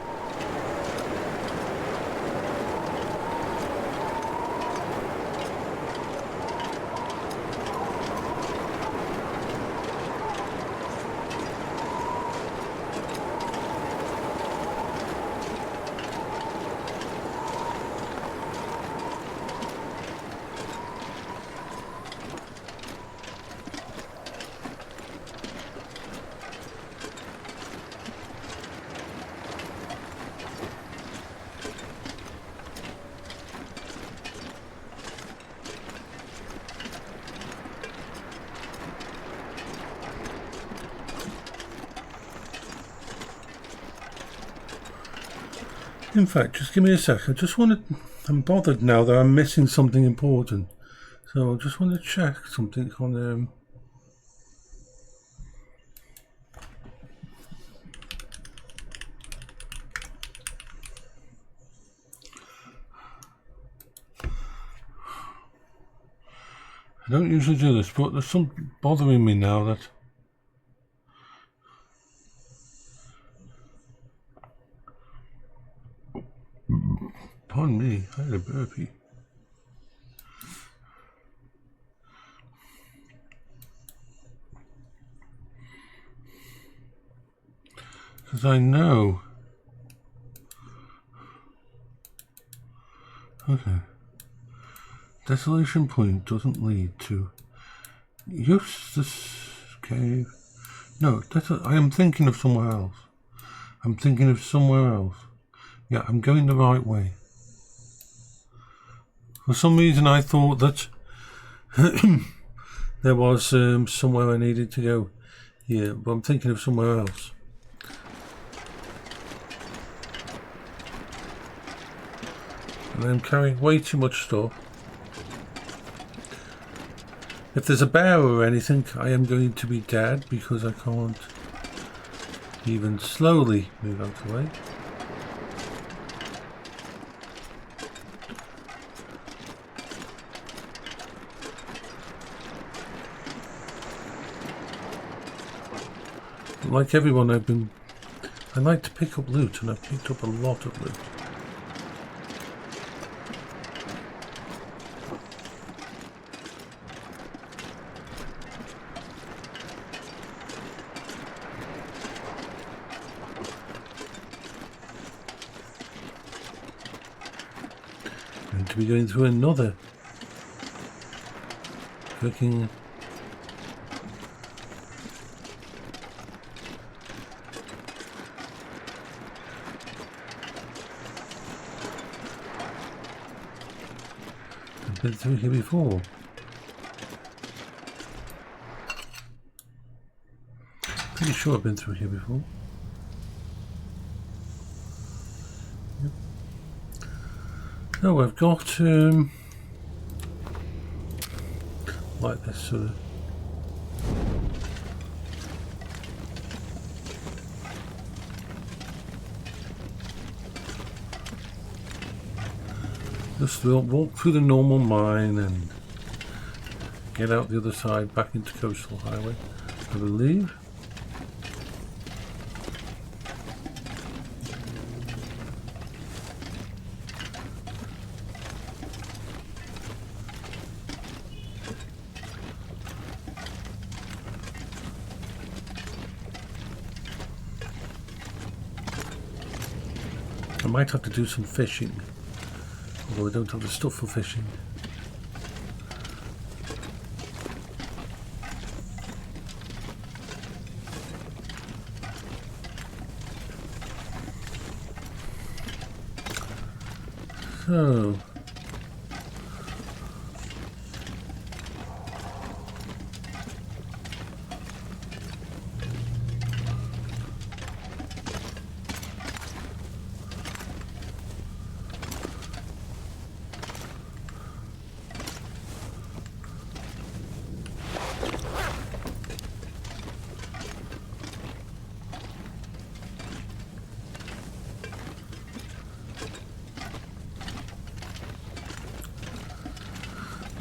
In fact, just give me a sec. I just want to... I'm bothered now that I'm missing something important. So I just want to check something on... I don't usually do this, but there's something bothering me now that... Pardon me, I had a burpee. Because I know... Okay. Desolation Point doesn't lead to Eustace Cave. No, I am thinking of somewhere else. I'm thinking of somewhere else. Yeah, I'm going the right way. For some reason I thought that there was somewhere I needed to go here, but I'm thinking of somewhere else. And I'm carrying way too much stuff. If there's a bear or anything, I am going to be dead because I can't even slowly move out of the way. Like everyone, I like to pick up loot, and I've picked up a lot of loot. Going to be going through another freaking been through here before. Pretty sure I've been through here before. Yep. So I've got like this sort of just walk through the normal mine and get out the other side back into Coastal Highway, I believe. I might have to do some fishing. Although I don't have the stuff for fishing. So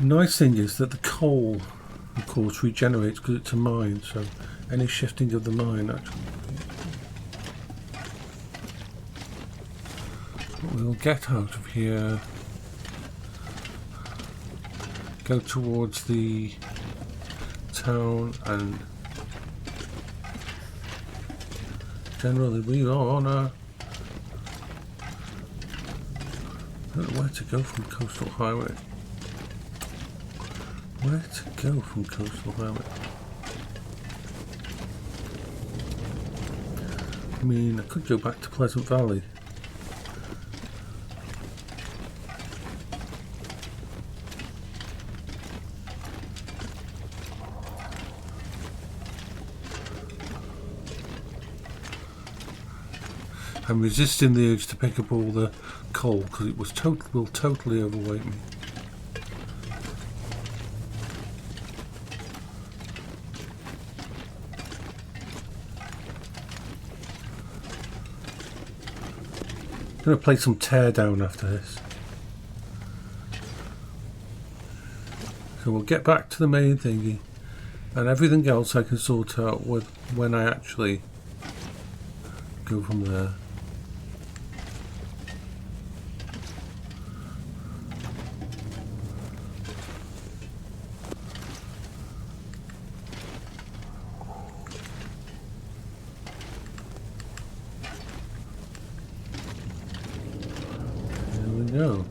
the nice thing is that the coal, of course, regenerates because it's a mine, so any shifting of the mine actually. We'll get out of here, go towards the town, and generally we are on a... I don't know where to go from Coastal Highway. Where to go from Coastal Highway? I mean, I could go back to Pleasant Valley. I'm resisting the urge to pick up all the coal because it will totally overweight me. I'm going to play some teardown after this. So we'll get back to the main thingy, and everything else I can sort out with when I actually go from there. No.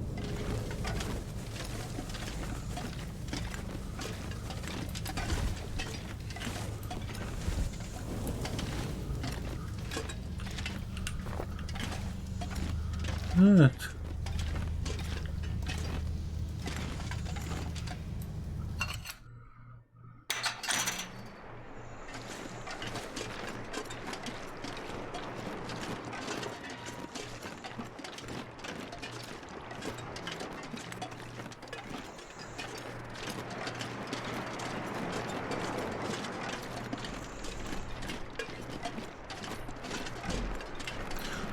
Right.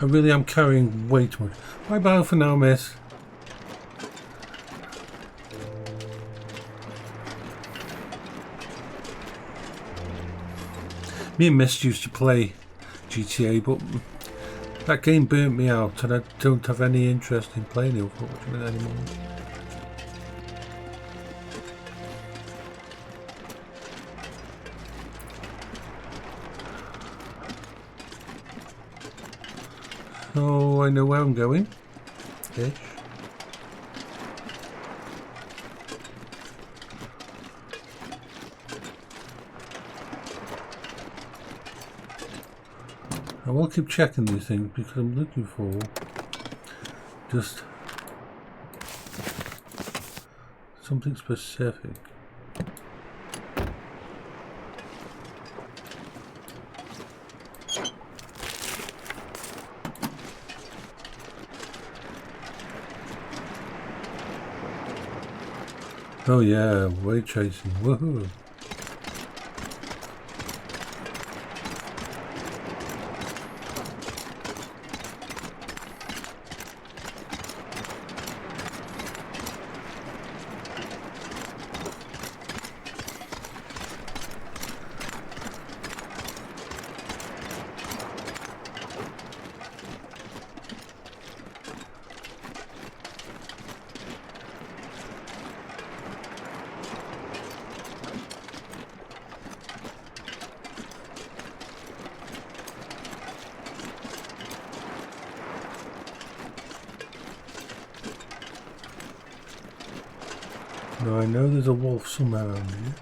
I really am carrying way too much. Bye bye for now, miss. Me and Miss used to play GTA, but that game burnt me out and I don't have any interest in playing it unfortunately anymore. So I know where I'm going. Ish. I will keep checking these things because I'm looking for just something specific. Oh yeah, way chasing, woohoo! Now I know there's a wolf somewhere around here.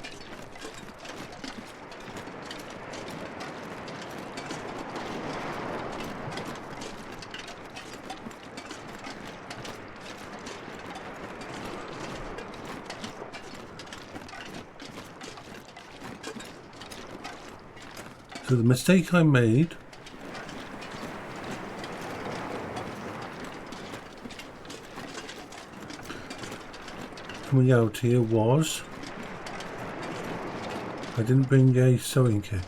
So the mistake I made coming out here was I didn't bring a sewing kit,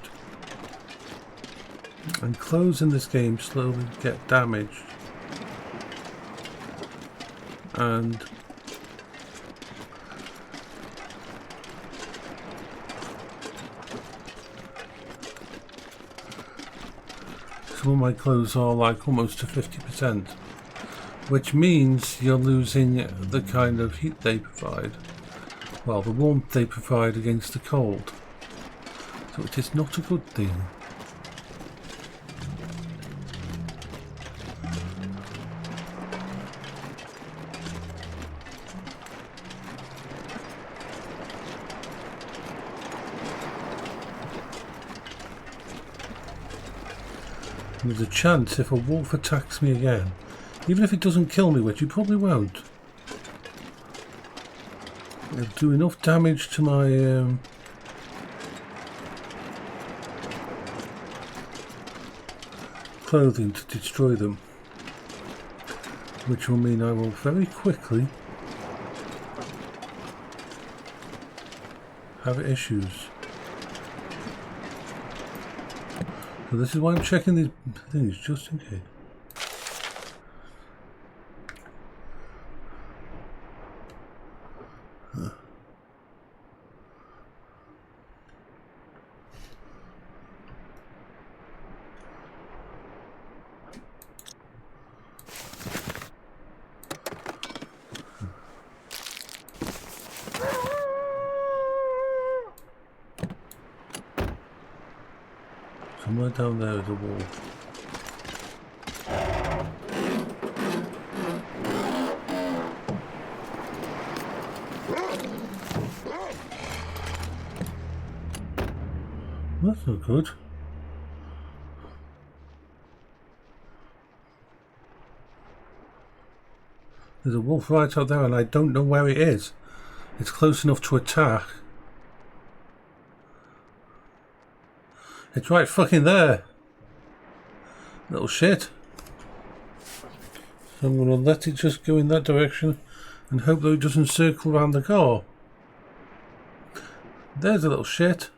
and clothes in this game slowly get damaged, and some of my clothes are like almost to 50%. Which means you're losing the kind of heat they provide. Well, the warmth they provide against the cold. So it is not a good thing. There's a chance if a wolf attacks me again, even if it doesn't kill me, which it probably won't, it'll do enough damage to my clothing to destroy them, which will mean I will very quickly have issues. So this is why I'm checking these things, just in case. Somewhere down there is a wall. That's not good. There's a wolf right out there and I don't know where it is. It's close enough to attack. It's right fucking there. Little shit. So I'm going to let it just go in that direction and hope that it doesn't circle around the car. There's a little shit.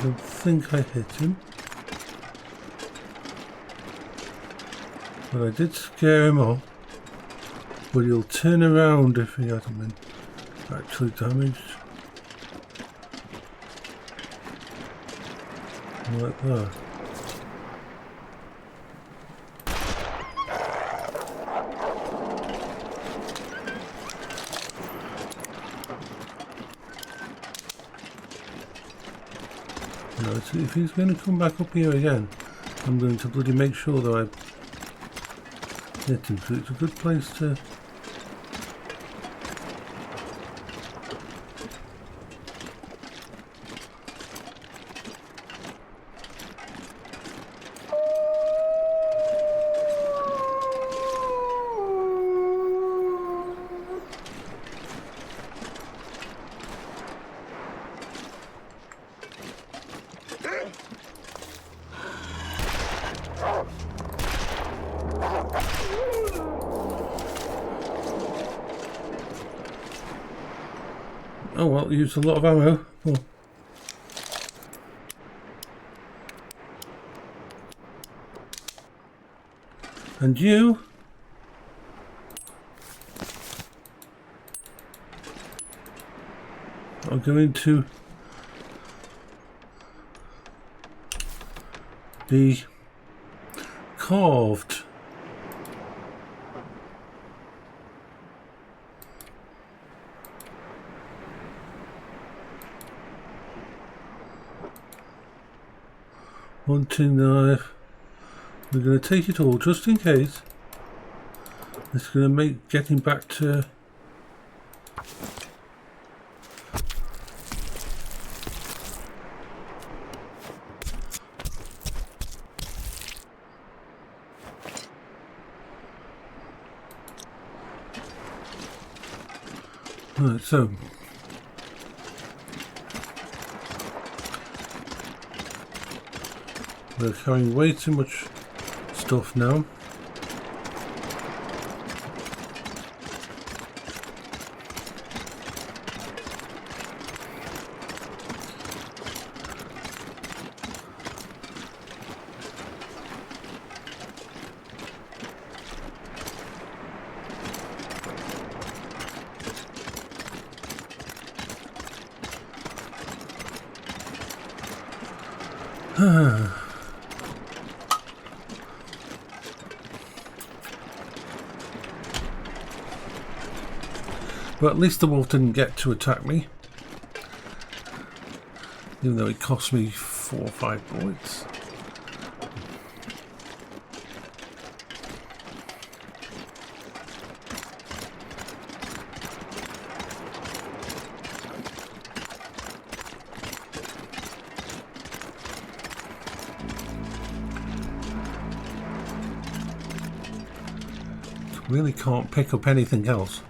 I don't think I hit him. But I did scare him off. But he'll turn around if he hasn't been actually damaged. Like that. No, if he's going to come back up here again, I'm going to bloody make sure that I hit him, so it's a good place to... Oh well, used a lot of ammo. Oh. And you? Are going to be carved. Hunting knife. We're going to take it all just in case. It's going to make getting back to... Right, so... We're carrying way too much stuff now. But at least the wolf didn't get to attack me, even though it cost me 4 or 5 bullets. Really can't pick up anything else.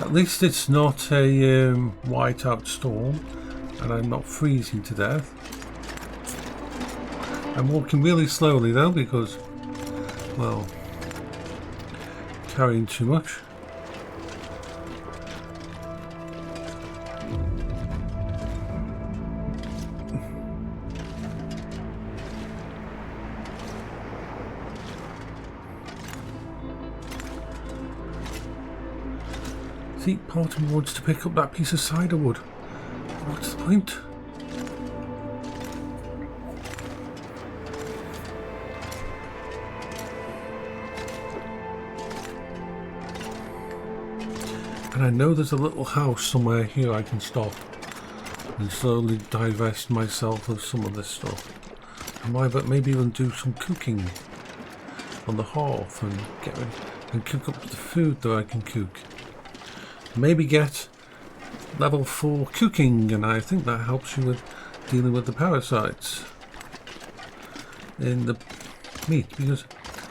At least it's not a whiteout storm and I'm not freezing to death. I'm walking really slowly though because, well, carrying too much. See, part of me wants to pick up that piece of cider wood. What's the point? And I know there's a little house somewhere here I can stop and slowly divest myself of some of this stuff. I might maybe even do some cooking on the hearth and get rid and cook up the food that I can cook. Maybe get level 4 cooking, and I think that helps you with dealing with the parasites in the meat, because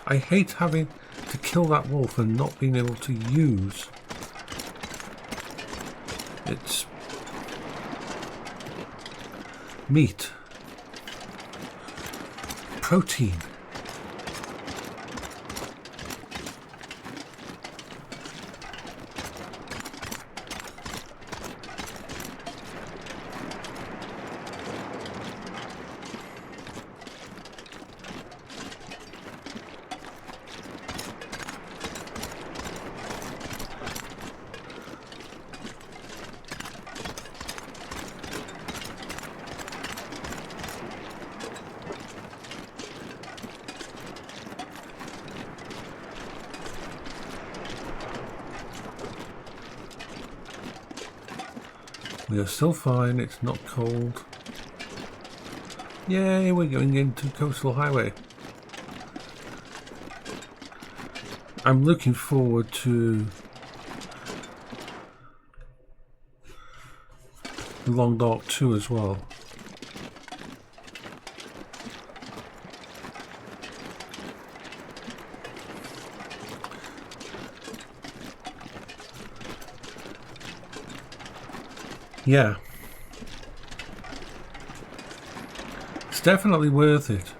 I hate having to kill that wolf and not being able to use its meat. Protein. We are still fine, it's not cold. Yay, we're going into Coastal Highway. I'm looking forward to the Long Dark 2 as well. Yeah. It's definitely worth it.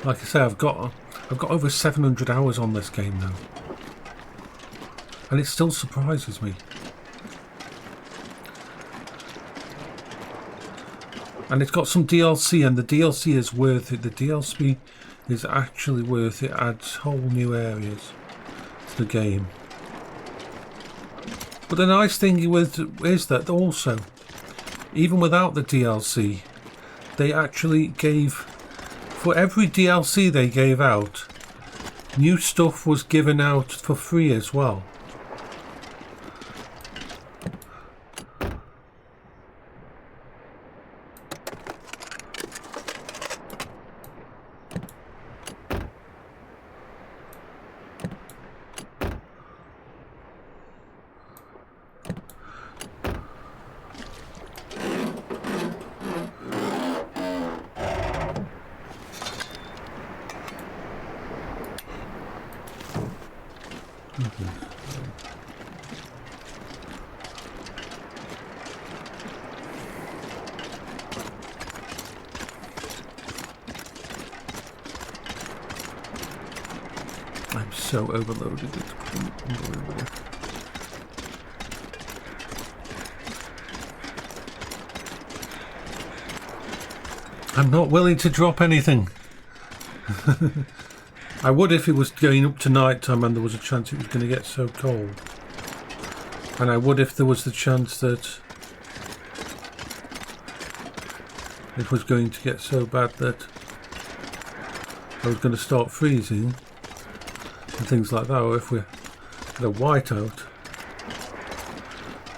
Like I say, I've got over 700 hours on this game now. And it still surprises me. And it's got some DLC, and the DLC is worth it. The DLC is actually worth it. Adds whole new areas to the game. But the nice thing is that also, even without the DLC, they actually gave, for every DLC they gave out, new stuff was given out for free as well. I'm so overloaded, it's unbelievable. I'm not willing to drop anything. I would if it was going up to night time and there was a chance it was going to get so cold. And I would if there was the chance that it was going to get so bad that I was going to start freezing and things like that, or if we had a whiteout.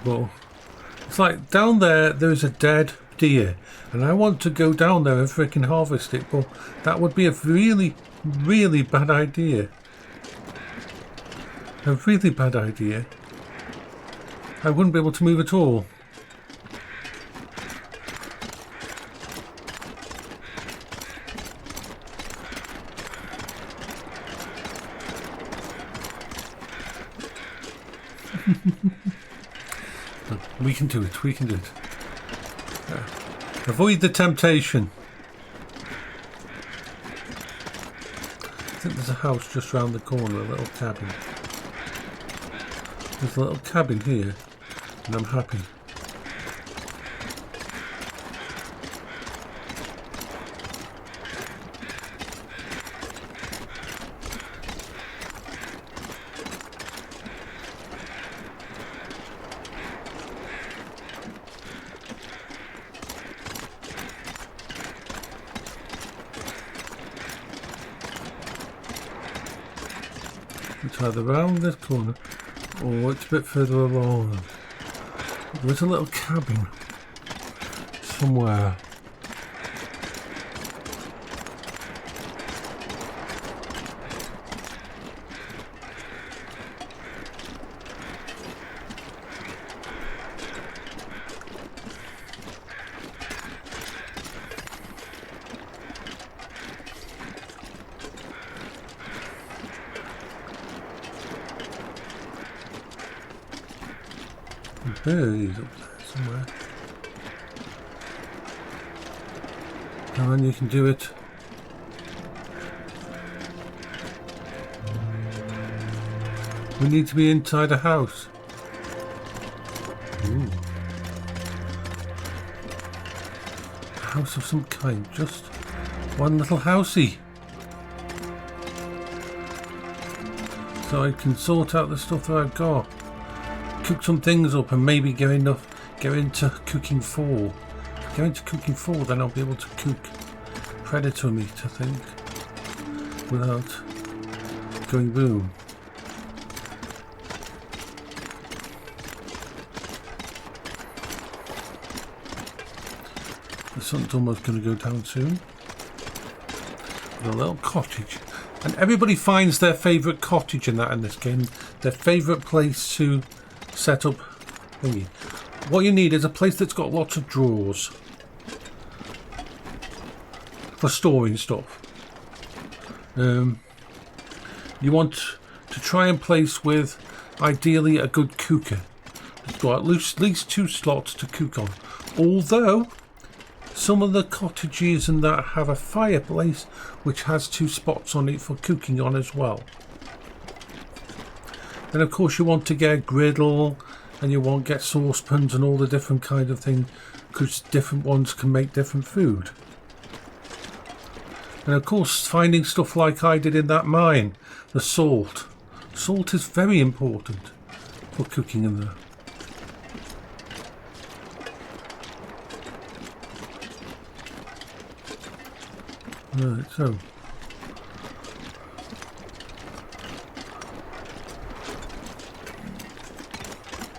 Well, it's like down there's a dead deer, and I want to go down there and freaking harvest it, but that would be a really, really bad idea. A really bad idea. I wouldn't be able to move at all. We can do it, we can do it. Avoid the temptation. I think there's a house just round the corner, a little cabin. There's a little cabin here, and I'm happy. It's either round this corner or it's a bit further along. There's a little cabin somewhere. Birdies up there somewhere. And then you can do it. We need to be inside a house. Ooh. A house of some kind. Just one little housey. So I can sort out the stuff that I've got. Cook some things up and maybe get into cooking 4 go into cooking 4, then I'll be able to cook predator meat, I think, without going boom. The sun's almost going to go down soon. A little cottage, and everybody finds their favourite cottage in this game, their favourite place to set up thingy. What you need is a place that's got lots of drawers for storing stuff. You want to try and place with ideally a good cooker. It's got at least 2 slots to cook on, although some of the cottages and that have a fireplace which has 2 spots on it for cooking on as well. Then of course you want to get a griddle, and you want to get saucepans and all the different kind of things, because different ones can make different food. And of course finding stuff like I did in that mine, the salt. Salt is very important for cooking in there. Right, so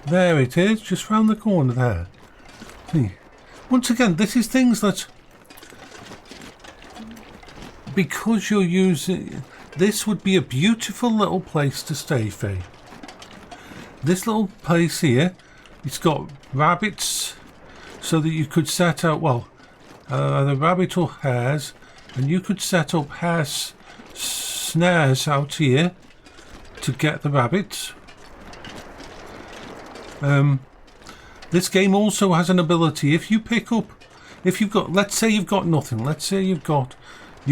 there it is, just round the corner there. See, once again, this is things that, because you're using, this would be a beautiful little place to stay, Faye. This little place here, it's got rabbits, so that you could set out, well, the rabbit or hares, and you could set up hare snares out here to get the rabbits. This game also has an ability, if you've got, let's say you've got nothing, let's say you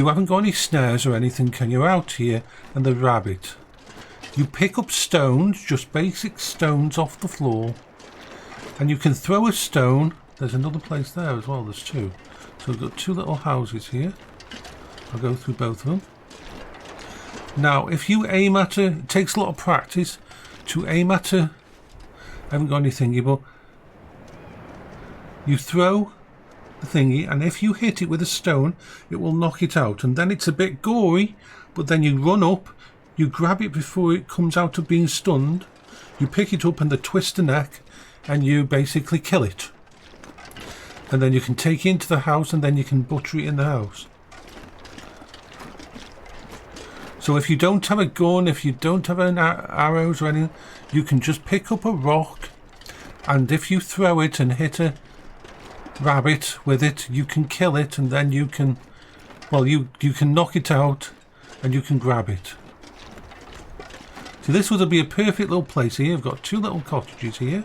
haven't got any snares or anything, and you're out here and the rabbit, you pick up stones, just basic stones off the floor, and you can throw a stone. There's another place there as well, there's 2. So we've got 2 little houses here. I'll go through both of them. Now if you aim at it takes a lot of practice to aim at I haven't got any thingy, but you throw the thingy, and if you hit it with a stone it will knock it out, and then it's a bit gory, but then you run up, you grab it before it comes out of being stunned, you pick it up and the twist the neck, and you basically kill it, and then you can take it into the house, and then you can butcher it in the house. So if you don't have a gun, if you don't have an arrows or anything, you can just pick up a rock, and if you throw it and hit a rabbit with it, you can kill it, and then you can, well, you can knock it out and you can grab it. So this would be a perfect little place here. You've got 2 little cottages here.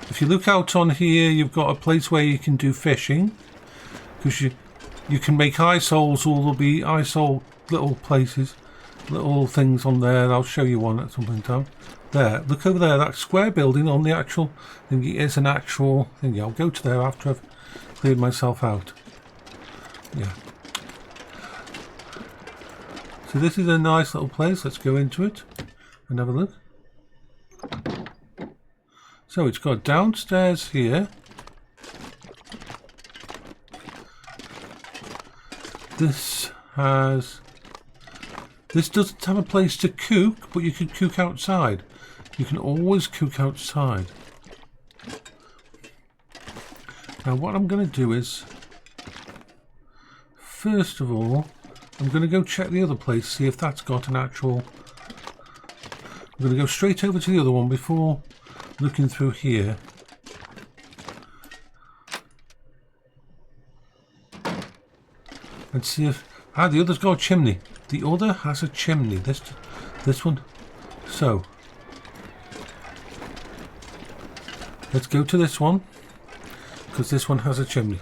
If you look out on here, you've got a place where you can do fishing, because you can make ice holes, or there'll be ice hole little places, little things on there. I'll show you one at some point in time. There, look over there, that square building on the actual thingy is an actual thingy. I'll go to there after I've cleared myself out. Yeah. So this is a nice little place. Let's go into it and have a look. So it's got downstairs here. This doesn't have a place to cook, but you can cook outside. You can always cook outside. Now what I'm going to do is, first of all, I'm going to go check the other place, see if that's got an actual... I'm going to go straight over to the other one before looking through here. And see if... the other's got a chimney. The other has a chimney. This one. So let's go to this one, because this one has a chimney.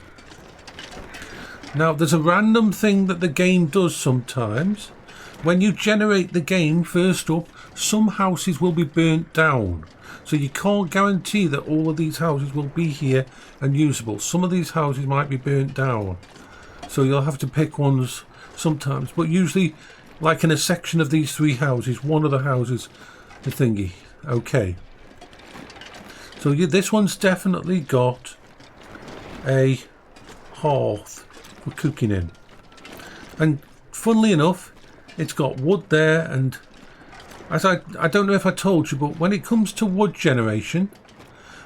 Now there's a random thing that the game does sometimes. When you generate the game, first up, some houses will be burnt down. So you can't guarantee that all of these houses will be here and usable. Some of these houses might be burnt down. So you'll have to pick ones sometimes. But usually, like in a section of these 3 houses, one of the houses, the thingy. Okay. So this one's definitely got a hearth for cooking in. And funnily enough, it's got wood there, and as I don't know if I told you, but when it comes to wood generation,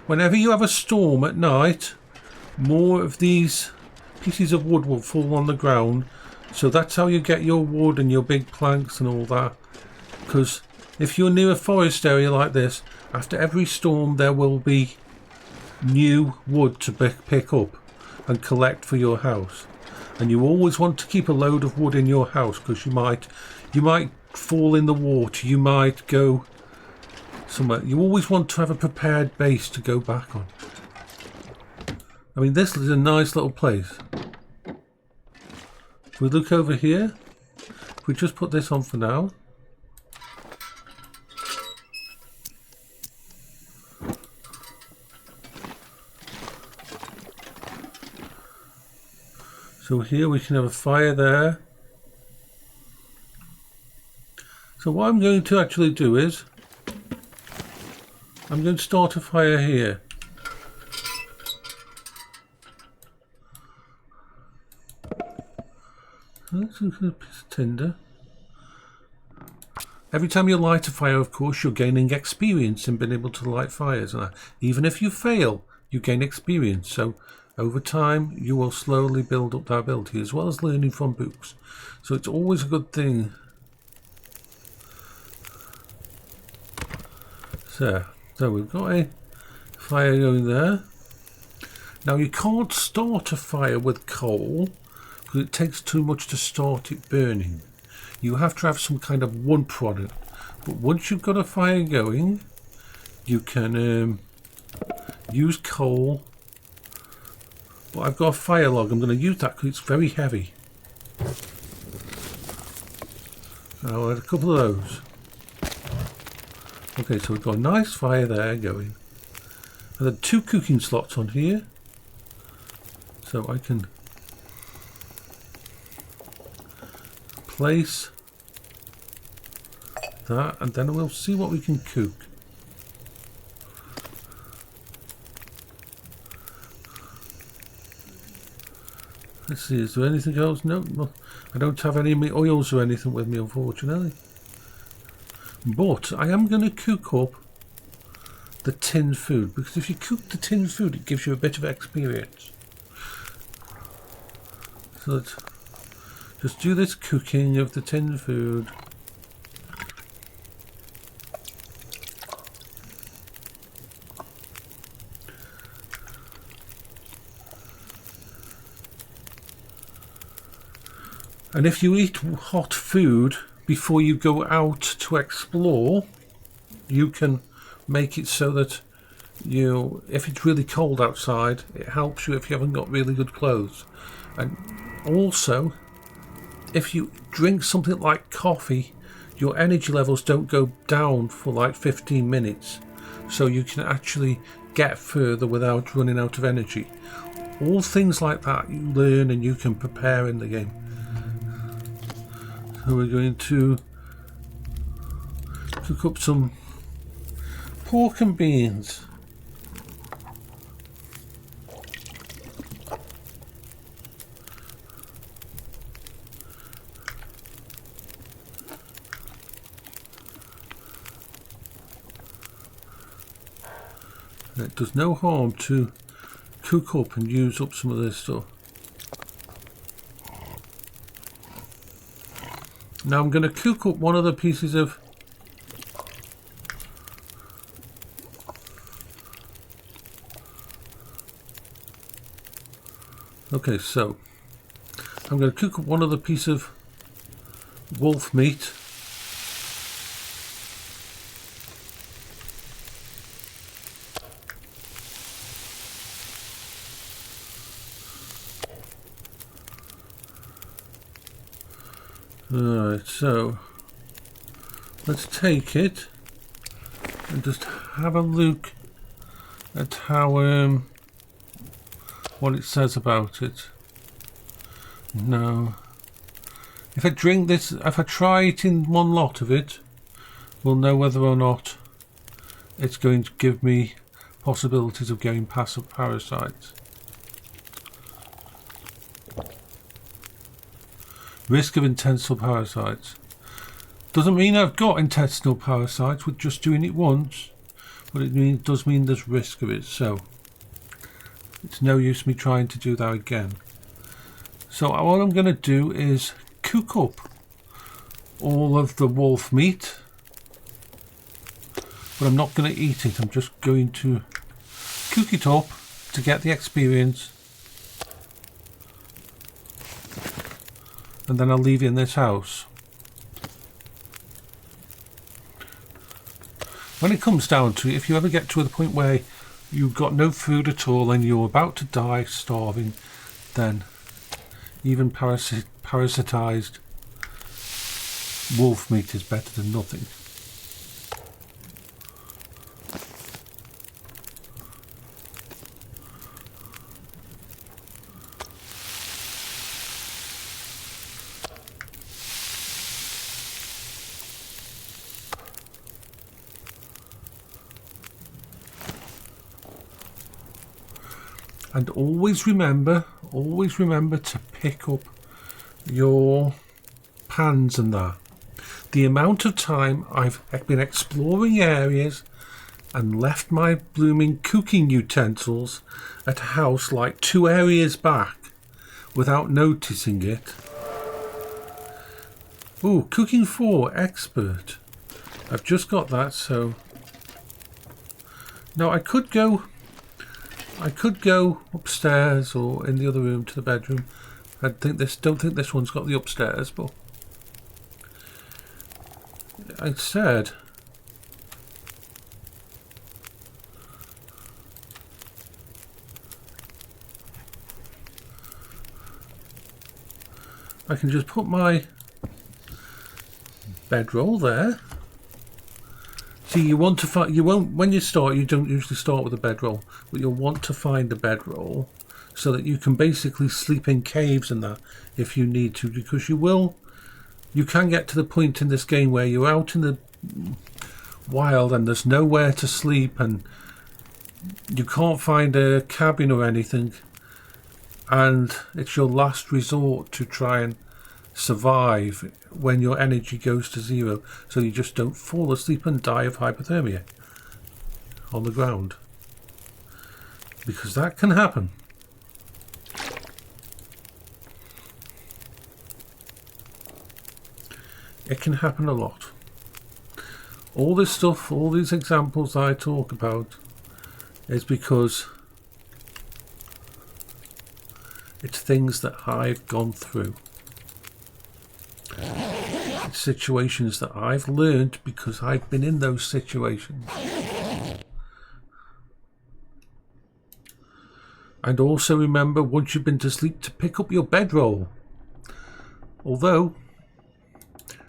whenever you have a storm at night, more of these pieces of wood will fall on the ground. So that's how you get your wood and your big planks and all that. Because if you're near a forest area like this, after every storm there will be new wood to pick up and collect for your house. And you always want to keep a load of wood in your house, because you might fall in the water, you might go somewhere. You always want to have a prepared base to go back on. I mean, this is a nice little place. If we look over here, if we just put this on for now. So here we can have a fire there. So what I'm going to actually do is, I'm going to start a fire here. That's a piece of tinder. Every time you light a fire, of course, you're gaining experience in being able to light fires. And even if you fail, you gain experience. So over time, you will slowly build up that ability, as well as learning from books. So it's always a good thing. So we've got a fire going there. Now you can't start a fire with coal, because it takes too much to start it burning. You have to have some kind of wood product. But once you've got a fire going, you can use coal. But I've got a fire log. I'm going to use that because it's very heavy. I'll add a couple of those. Okay, so we've got a nice fire there going. And then 2 cooking slots on here. So I can place that, and then we'll see what we can cook. Let's see, is there anything else? No, I don't have any oils or anything with me, unfortunately. But I am going to cook up the tinned food, because if you cook the tinned food, it gives you a bit of experience. So let's just do this cooking of the tinned food. And if you eat hot food before you go out to explore, you can make it so that if it's really cold outside, it helps you if you haven't got really good clothes. And also, if you drink something like coffee, your energy levels don't go down for like 15 minutes. So you can actually get further without running out of energy. All things like that you learn and you can prepare in the game. So we're going to cook up some pork and beans. It does no harm to cook up and use up some of this stuff. Now I'm going to cook up one of the pieces of so I'm going to cook up one of the piece of wolf meat. Alright, so let's take it and just have a look at how what it says about it. Now, if I drink this, if I try it in one lot of it, we'll know whether or not it's going to give me possibilities of getting past parasites. Risk of intestinal parasites. Doesn't mean I've got intestinal parasites with just doing it once, but it does mean there's risk of it, so it's no use me trying to do that again. So what I'm going to do is cook up all of the wolf meat, but I'm not going to eat it. I'm just going to cook it up to get the experience, and then I'll leave it in this house. When it comes down to it, if you ever get to the point where you've got no food at all and you're about to die starving, then even parasitized wolf meat is better than nothing. And always remember to pick up your pans and that. The amount of time I've been exploring areas and left my blooming cooking utensils at a house like 2 areas back without noticing it. Ooh, cooking 4 expert. I've just got that, so now I could go upstairs or in the other room to the bedroom. Don't think this one's got the upstairs, but I said I can just put my bedroll there. See, you want to find, you won't, when you start, you don't usually start with a bedroll, but you'll want to find a bedroll so that you can basically sleep in caves and that if you need to, because you can get to the point in this game where you're out in the wild and there's nowhere to sleep and you can't find a cabin or anything, and it's your last resort to try and survive when your energy goes to 0, so you just don't fall asleep and die of hypothermia on the ground, because that can happen. It can happen a lot. All this stuff, all these examples I talk about is because it's things that I've gone through. It's situations that I've learned because I've been in those situations. And also remember, once you've been to sleep, to pick up your bedroll. Although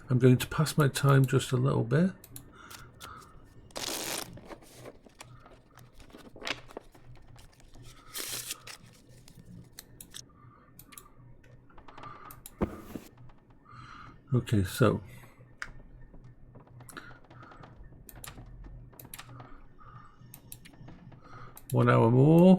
I'm going to pass my time just a little bit. Okay, so one hour more.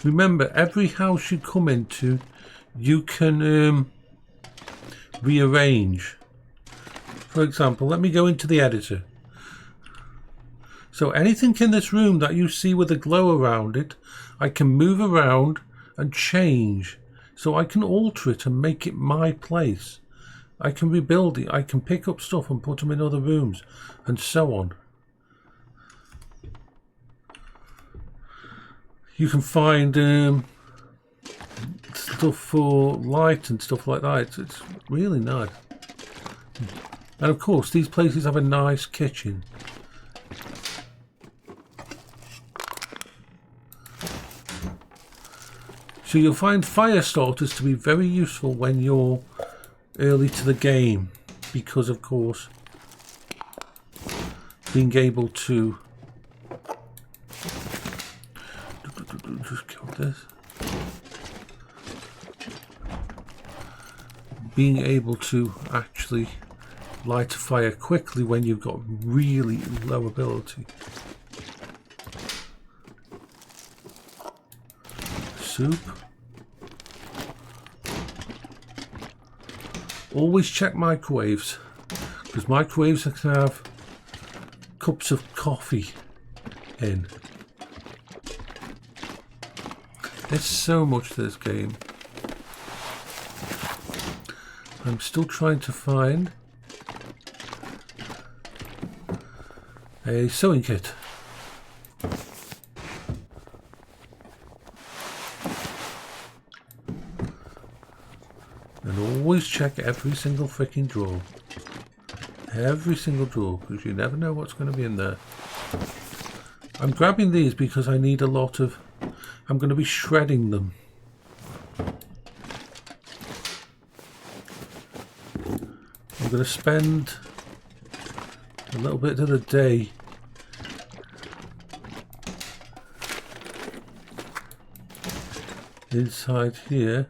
Remember, every house you come into, you can rearrange. For example, let me go into the editor. So anything in this room that you see with a glow around it, I can move around and change. So I can alter it and make it my place. I can rebuild it. I can pick up stuff and put them in other rooms and so on. You can find stuff for light and stuff like that. It's really nice. And of course, these places have a nice kitchen. So you'll find fire starters to be very useful when you're early to the game, because of course being able to just kill this, being able to actually light a fire quickly when you've got really low ability. Soup. Always check microwaves, because microwaves can have cups of coffee in. There's so much to this game. I'm still trying to find a sewing kit. And always check every single freaking drawer. Every single drawer, because you never know what's going to be in there. I'm grabbing these because I need a lot of... I'm going to be shredding them. I'm going to spend a little bit of the day inside here.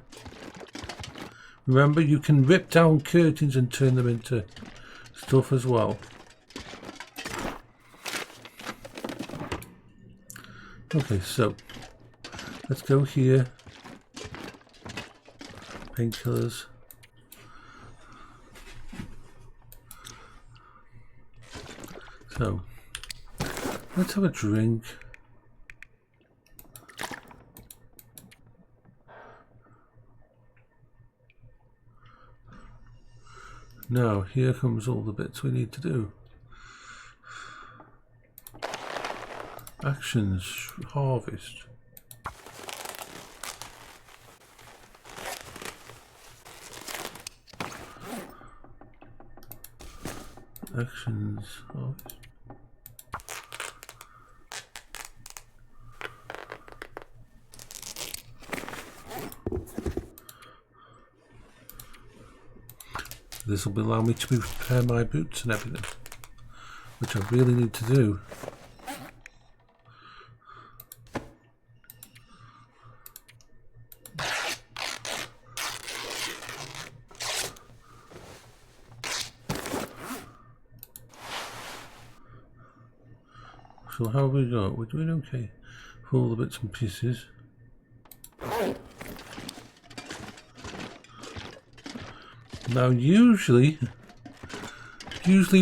Remember, you can rip down curtains and turn them into stuff as well. Okay, so let's go here. Painkillers. So let's have a drink. Now, here comes all the bits we need to do. Actions, harvest. Actions, harvest. This will allow me to prepare my boots and everything, which I really need to do. So how have we got? We're doing okay for all the bits and pieces. Now usually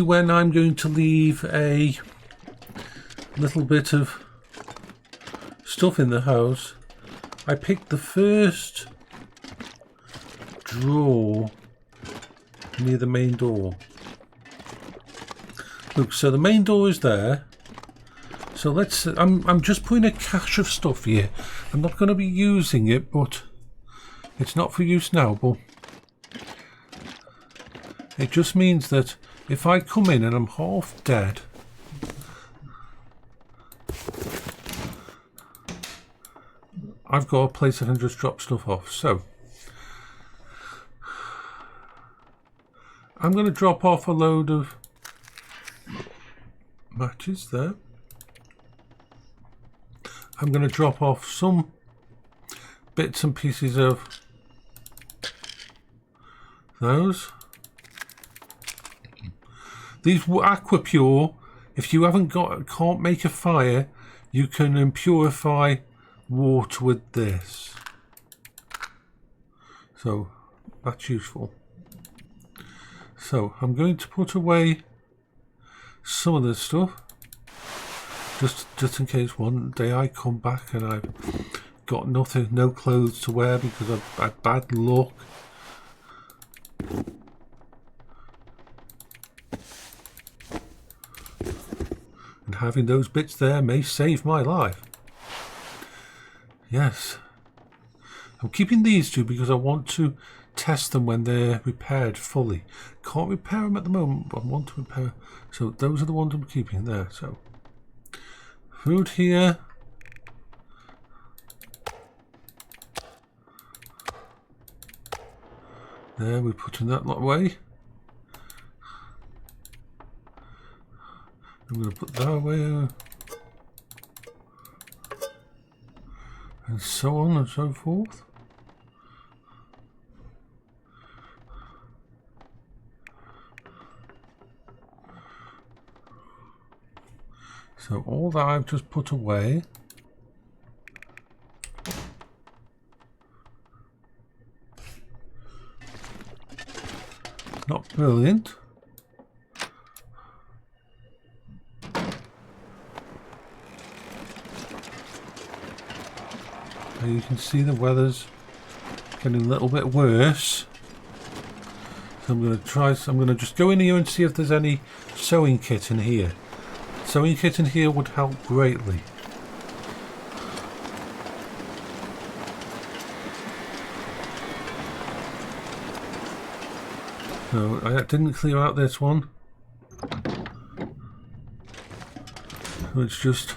when I'm going to leave a little bit of stuff in the house, I pick the first drawer near the main door. Look, so the main door is there. So let's, I'm just putting a cache of stuff here. I'm not going to be using it, but it's not for use now, but it just means that if I come in and I'm half dead, I've got a place I can just drop stuff off. So I'm going to drop off a load of matches there. I'm going to drop off some bits and pieces of those. These Aquapure, if you can't make a fire, you can purify water with this. So that's useful. So I'm going to put away some of this stuff, just in case one day I come back and I've got nothing, no clothes to wear because I've had bad luck. And having those bits there may save my life. Yes. I'm keeping these two because I want to test them when they're repaired fully. Can't repair them at the moment, but I want to repair. So those are the ones I'm keeping there. So food here. There, we're putting that lot away. I'm going to put that away. And so on and so forth. So all that I've just put away. Not brilliant. And you can see the weather's getting a little bit worse. So I'm going to just go in here and see if there's any sewing kit in here. Sewing kit in here would help greatly. So I didn't clear out this one. So it's just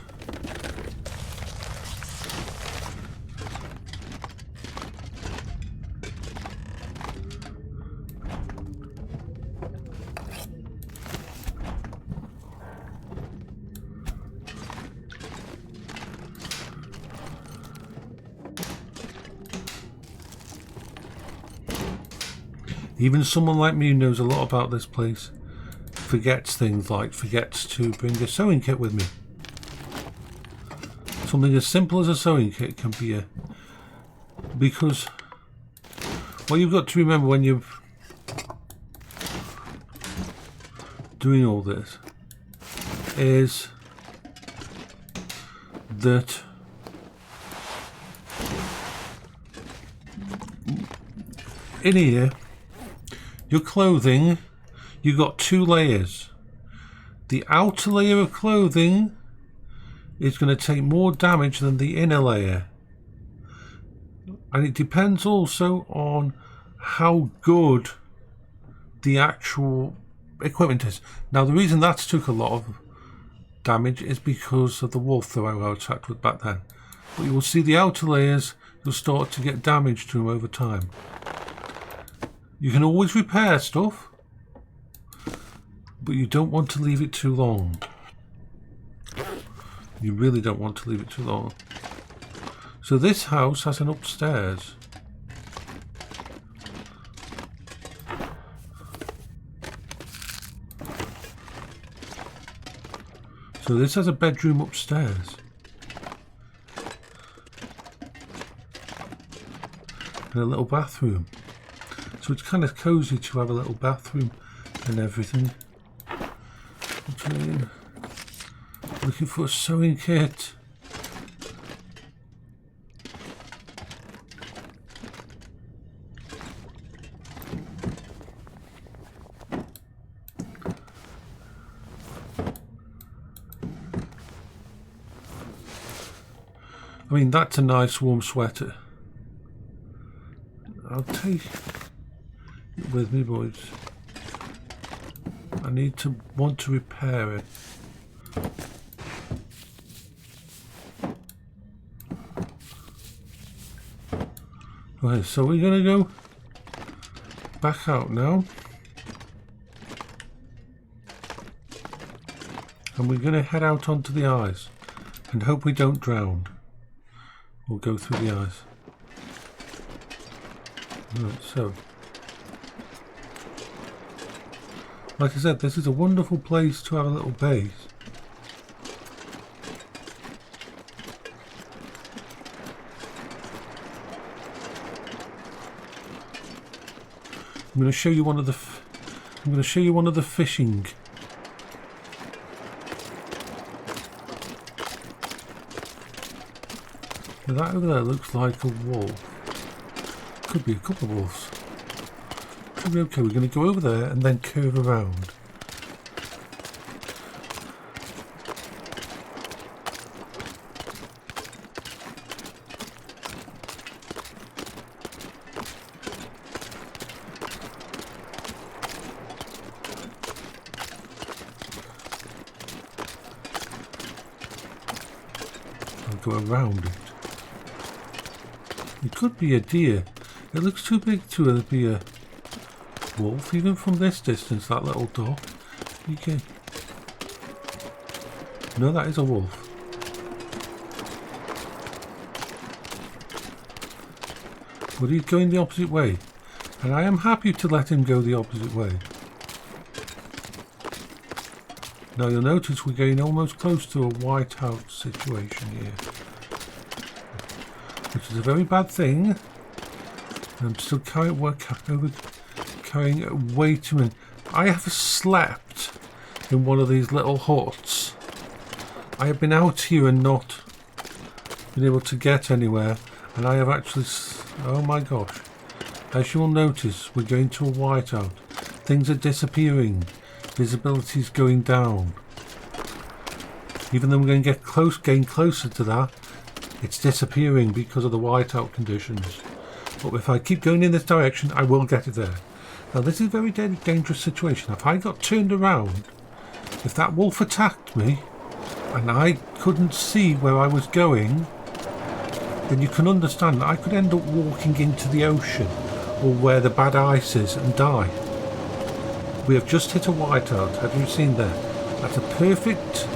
even someone like me who knows a lot about this place forgets things like forgets to bring a sewing kit with me. Something as simple as a sewing kit can be because what you've got to remember when you're doing all this is that in here your clothing, you've got two layers. The outer layer of clothing is going to take more damage than the inner layer. And it depends also on how good the actual equipment is. Now the reason that's took a lot of damage is because of the wolf that I was attacked with back then. But you will see the outer layers, you'll start to get damage to them over time. You can always repair stuff, but you don't want to leave it too long. You really don't want to leave it too long. So this house has an upstairs. So this has a bedroom upstairs. And a little bathroom. So it's kind of cozy to have a little bathroom and everything. Okay. Looking for a sewing kit. I mean, that's a nice warm sweater. I'll take it with me, boys. I need to want to repair it. Okay, so we're gonna go back out now. And we're gonna head out onto the ice and hope we don't drown. We'll go through the ice. Right, so like I said, this is a wonderful place to have a little base. I'm going to show you one of the fishing. Now that over there looks like a wolf. Could be a couple of wolves. Could be okay. We're going to go over there and then curve around. Go around it. It could be a deer. It looks too big to be a wolf, even from this distance. That little dog. You can. No, that is a wolf. But he's going the opposite way, and I am happy to let him go the opposite way. Now you'll notice we're getting almost close to a whiteout situation here, which is a very bad thing. I'm still carrying way too many. I have slept in one of these little huts. I have been out here and not been able to get anywhere, and I have actually, oh my gosh, as you'll notice, we're going to a whiteout. Things are disappearing, visibility is going down. Even though we're going to getting closer to that, it's disappearing because of the whiteout conditions. But if I keep going in this direction, I will get it there. Now this is a very dangerous situation. If I got turned around, if that wolf attacked me, and I couldn't see where I was going, then you can understand that I could end up walking into the ocean or where the bad ice is and die. We have just hit a whiteout. Have you seen that? That's a perfect.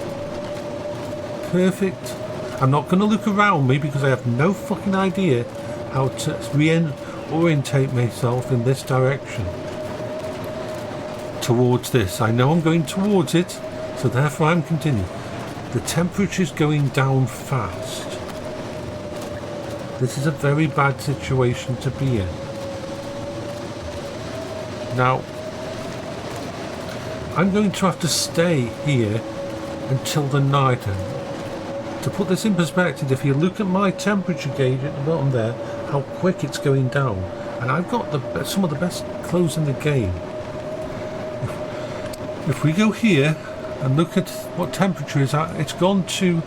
I'm not going to look around me because I have no fucking idea how to reorientate myself in this direction. Towards this. I know I'm going towards it, so therefore I'm continuing. The temperature's going down fast. This is a very bad situation to be in. Now, I'm going to have to stay here until the night end. To put this in perspective, if you look at my temperature gauge at the bottom there, how quick it's going down, and I've got some of the best clothes in the game. If we go here and look at what temperature is at, it's gone to,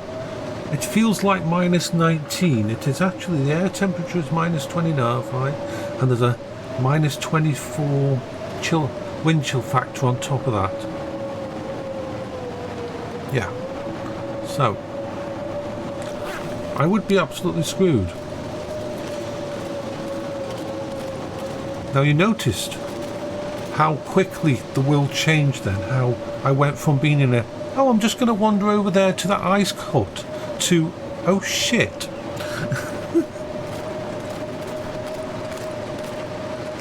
it feels like minus 19. It is actually, the air temperature is minus 20.5, right? And there's a minus 24 wind chill factor on top of that. Yeah. So, I would be absolutely screwed. Now you noticed how quickly the world changed then, how I went from being in a, oh, I'm just going to wander over there to that ice hut, to, oh shit.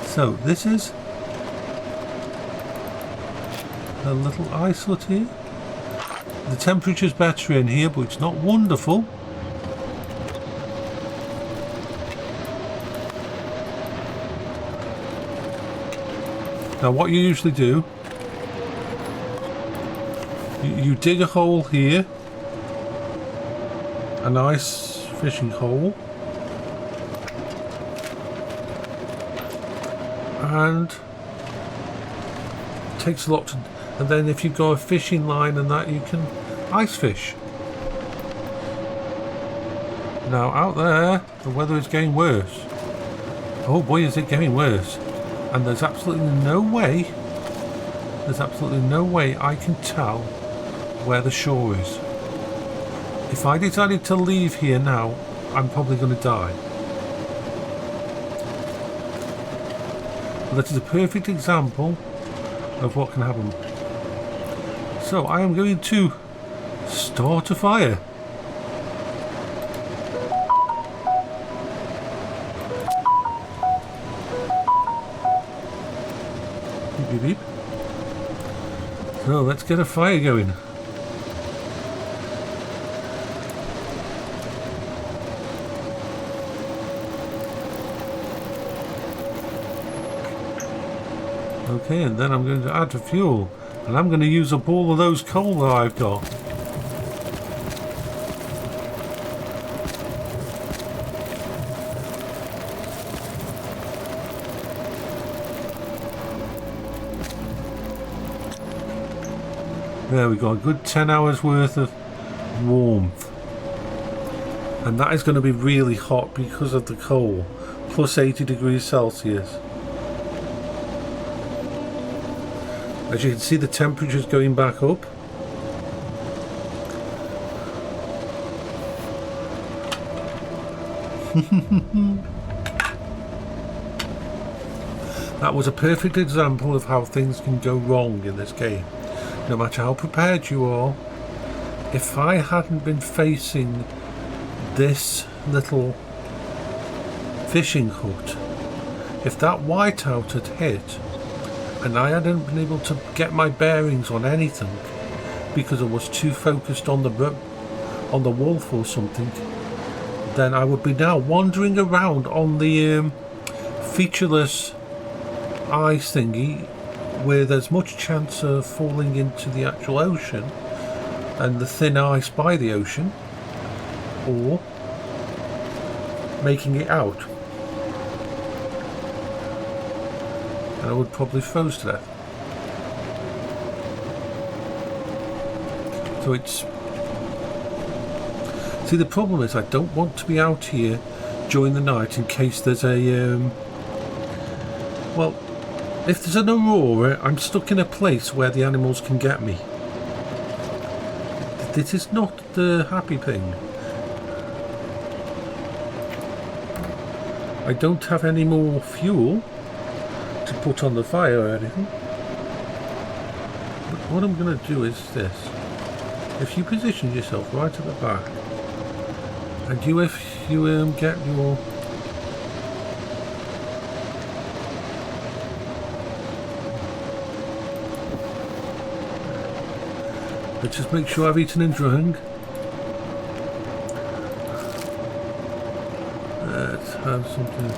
So this is a little ice hut here. The temperature's better in here, but it's not wonderful. Now what you usually do, you dig a hole here, a nice fishing hole, and it takes a lot to, and then if you go a fishing line and that, you can ice fish. Now out there, the weather is getting worse. Oh boy, is it getting worse. And there's absolutely no way I can tell where the shore is. If I decided to leave here now, I'm probably going to die. But that is a perfect example of what can happen. So I am going to start a fire. Beep, beep. So let's get a fire going. Okay, and then I'm going to add the fuel, and I'm going to use up all of those coal that I've got. There we go, a good 10 hours worth of warmth. And that is going to be really hot because of the coal. Plus 80 degrees Celsius. As you can see, the temperature's going back up. That was a perfect example of how things can go wrong in this game. No matter how prepared you are, if I hadn't been facing this little fishing hut, if that whiteout had hit and I hadn't been able to get my bearings on anything because I was too focused on the wolf or something, then I would be now wandering around on the featureless ice thingy where there's much chance of falling into the actual ocean and the thin ice by the ocean, or making it out. And I would probably froze to death. So it's... See, the problem is I don't want to be out here during the night in case there's a... well, if there's an aurora, I'm stuck in a place where the animals can get me. This is not the happy thing. I don't have any more fuel to put on the fire or anything. But what I'm going to do is this. If you position yourself right at the back, and if you get your... Let's just make sure I've eaten and drunk. Let's have something.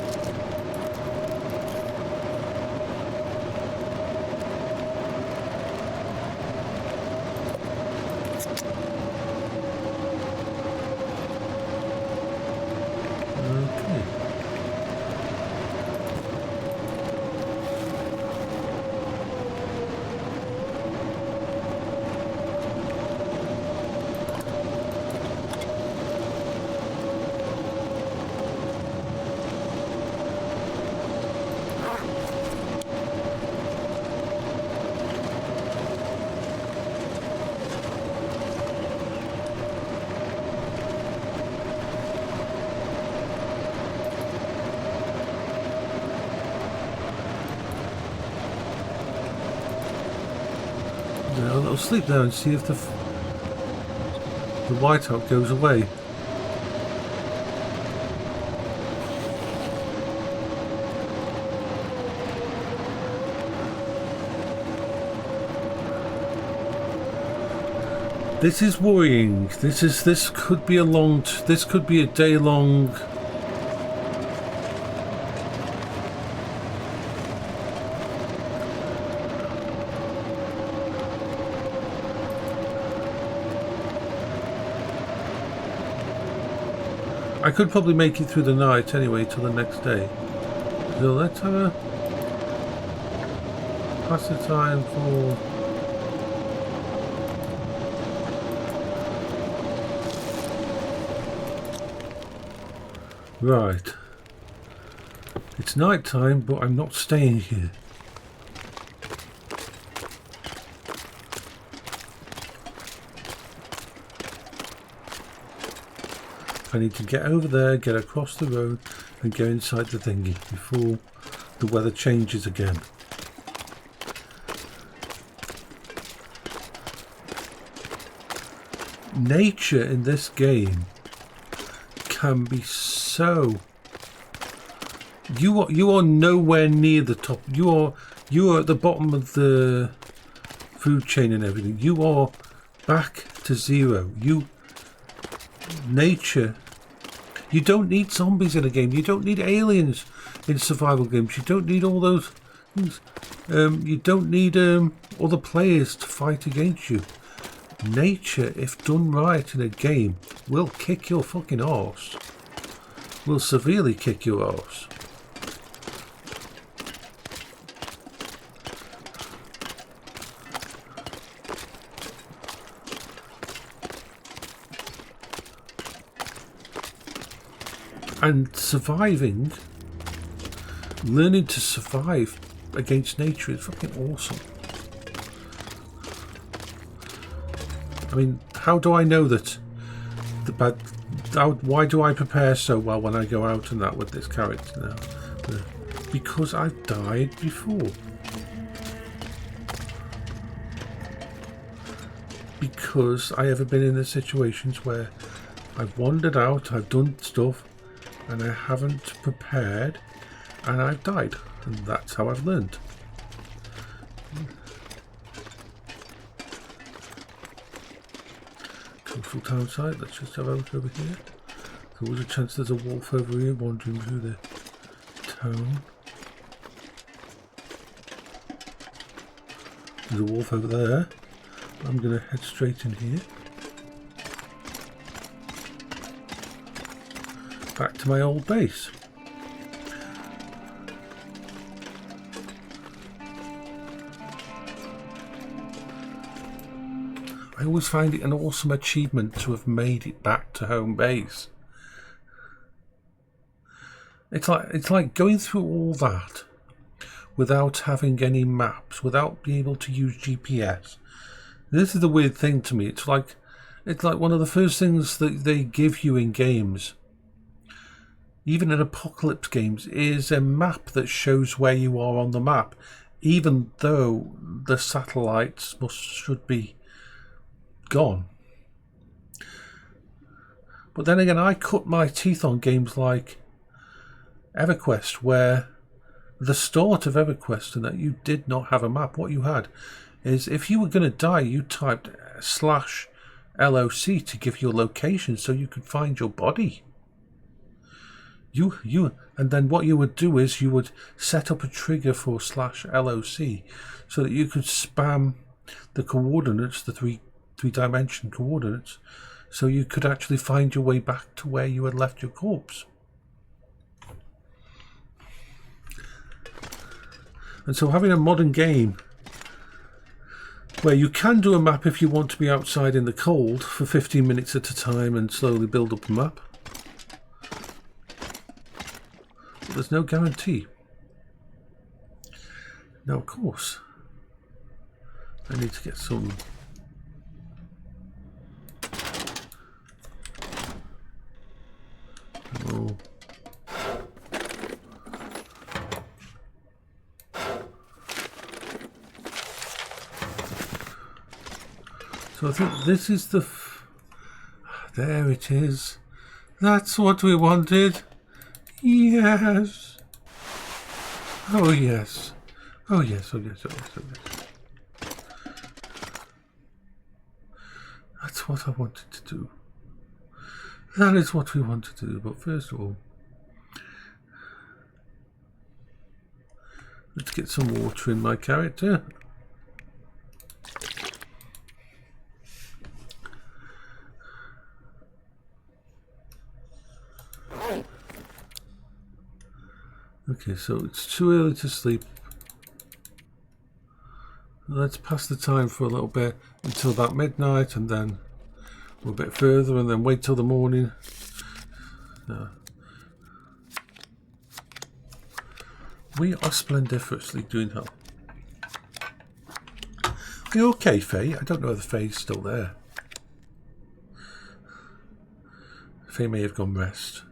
I'll sleep there and see if the whiteout goes away. This is worrying. This could be a day long. I could probably make it through the night anyway till the next day. So let's have a pass the time for... Right. It's night time, but I'm not staying here. I need to get over there, get across the road and go inside the thingy before the weather changes again. Nature in this game can be so... You are nowhere near the top. You are at the bottom of the food chain and everything. You are back to zero. Nature, you don't need zombies in a game, you don't need aliens in survival games, you don't need all those things, you don't need other players to fight against you. Nature, if done right in a game, will kick your fucking arse, will severely kick your arse. And surviving, learning to survive against nature is fucking awesome. I mean, how do I know that why do I prepare so well when I go out and that with this character now? Because I've died before. Because I have been in the situations where I've wandered out, I've done stuff, and I haven't prepared, and I've died, and that's how I've learned. Social town site. Let's just have a look over here. There was a chance there's a wolf over here wandering through the town. There's a wolf over there. I'm going to head straight in here. Back to my old base. I always find it an awesome achievement to have made it back to home base. It's like going through all that without having any maps, without being able to use GPS. This is the weird thing to me. It's like one of the first things that they give you in games, even in apocalypse games, is a map that shows where you are on the map, even though the satellites should be gone. But then again, I cut my teeth on games like EverQuest, where the start of EverQuest and that you did not have a map. What you had is, if you were going to die, you typed /LOC to give your location so you could find your body. And then what you would do is you would set up a trigger for /LOC so that you could spam the coordinates, the three-dimension coordinates, so you could actually find your way back to where you had left your corpse. And so having a modern game where you can do a map if you want to be outside in the cold for 15 minutes at a time and slowly build up a map, but there's no guarantee. Now, of course, I need to get some So I think this is the... There it is. That's what we wanted. Yes. Oh yes. Oh yes, oh yes, oh yes, oh yes. That's what I wanted to do. That is what we want to do. But first of all, let's get some water in my character. Okay, so it's too early to sleep. Let's pass the time for a little bit until about midnight, and then a bit further, and then wait till the morning. We are splendiferously doing that. Are you okay, Faye? I don't know if Faye's still there. Faye may have gone rest.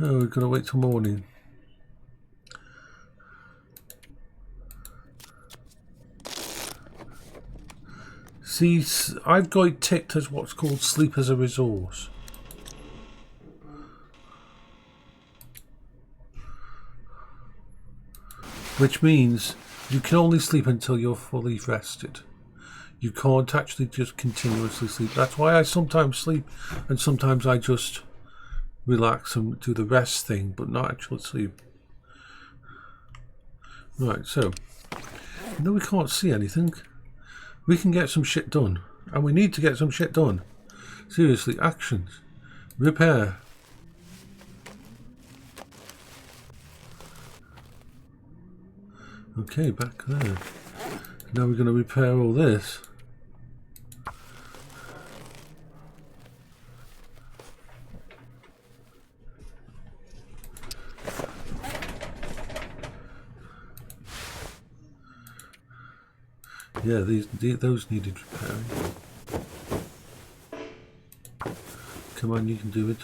Oh, we're going to wait till morning. See, I've got it ticked as what's called sleep as a resource. Which means you can only sleep until you're fully rested. You can't actually just continuously sleep. That's why I sometimes sleep and sometimes I just relax and do the rest thing, but not actually sleep. Right, so no, we can't see anything. We can get some shit done, and we need to get some shit done. Seriously, actions, repair. Okay, back there. Now we're going to repair all this. Yeah, those needed repairing. Come on, you can do it.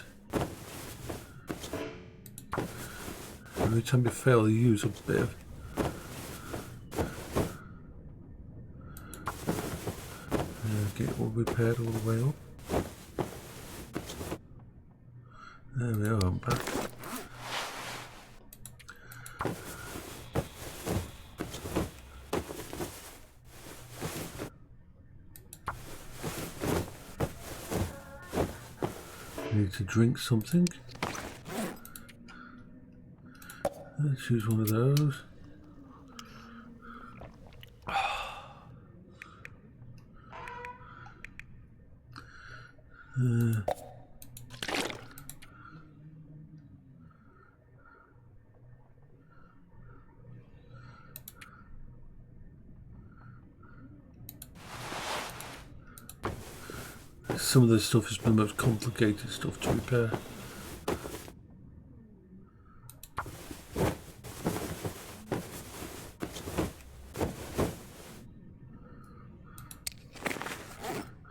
Every time you fail, you use a bit of repaired all the way up. There we are, I'm back. Need to drink something. Let's choose one of those. Some of this stuff is the most complicated stuff to repair.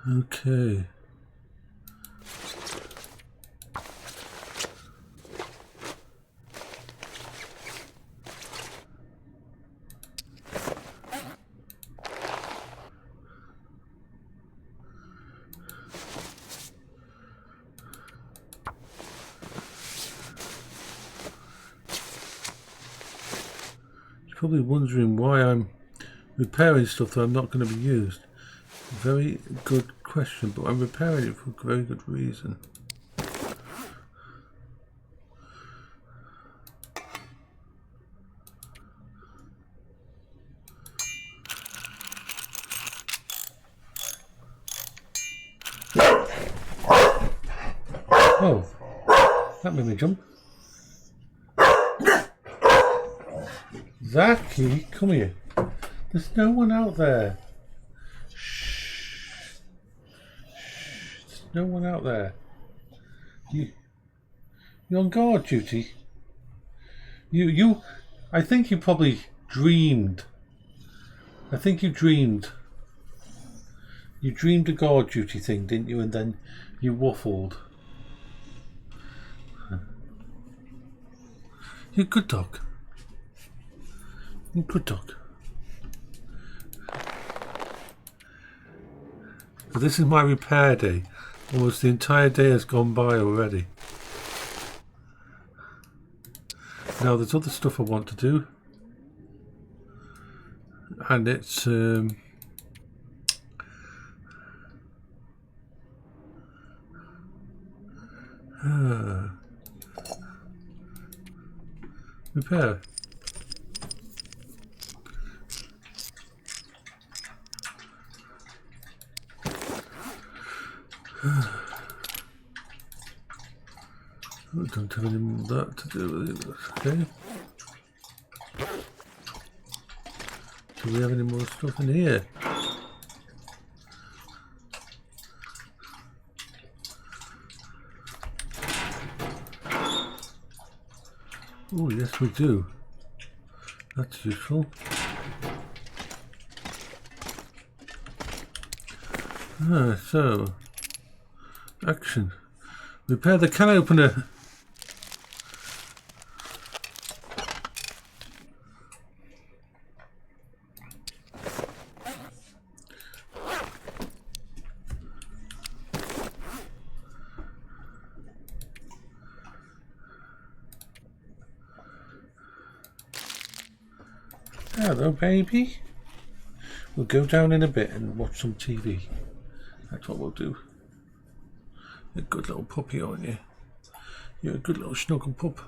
Okay. Probably wondering why I'm repairing stuff that I'm not going to be used. Very good question, but I'm repairing it for a very good reason. Oh, that made me jump. Zaki, come here. There's no one out there. Shh. There's no one out there. You're on guard duty. I think you probably dreamed. I think you dreamed. You dreamed a guard duty thing, didn't you? And then you waffled. You're a good dog. Good dog. So this is my repair day. Almost the entire day has gone by already. Now there's other stuff I want to do. And it's repair. I don't have any more of that to do with it. Okay. Do we have any more stuff in here? Oh, yes, we do. That's useful. So action. Repair the can opener. Hello, baby. We'll go down in a bit and watch some TV. That's what we'll do. You're a good little puppy, aren't you? You're a good little snuggle pup.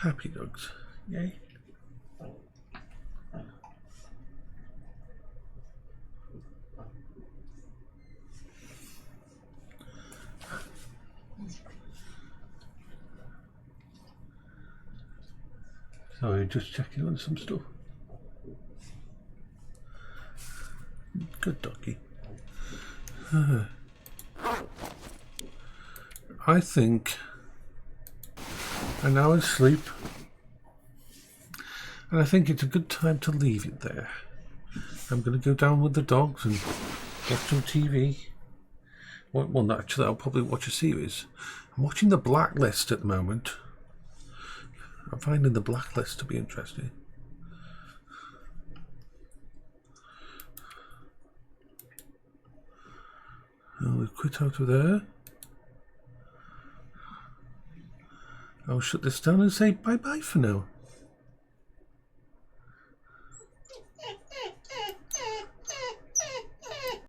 Happy dogs. Yay. Sorry, just checking on some stuff. Good doggy. I think an hour's sleep, and I think it's a good time to leave it there. I'm going to go down with the dogs and watch some TV. Well, not actually, I'll probably watch a series. I'm watching The Blacklist at the moment. I'm finding The Blacklist to be interesting. We'll quit out of there. I'll shut this down and say bye-bye for now.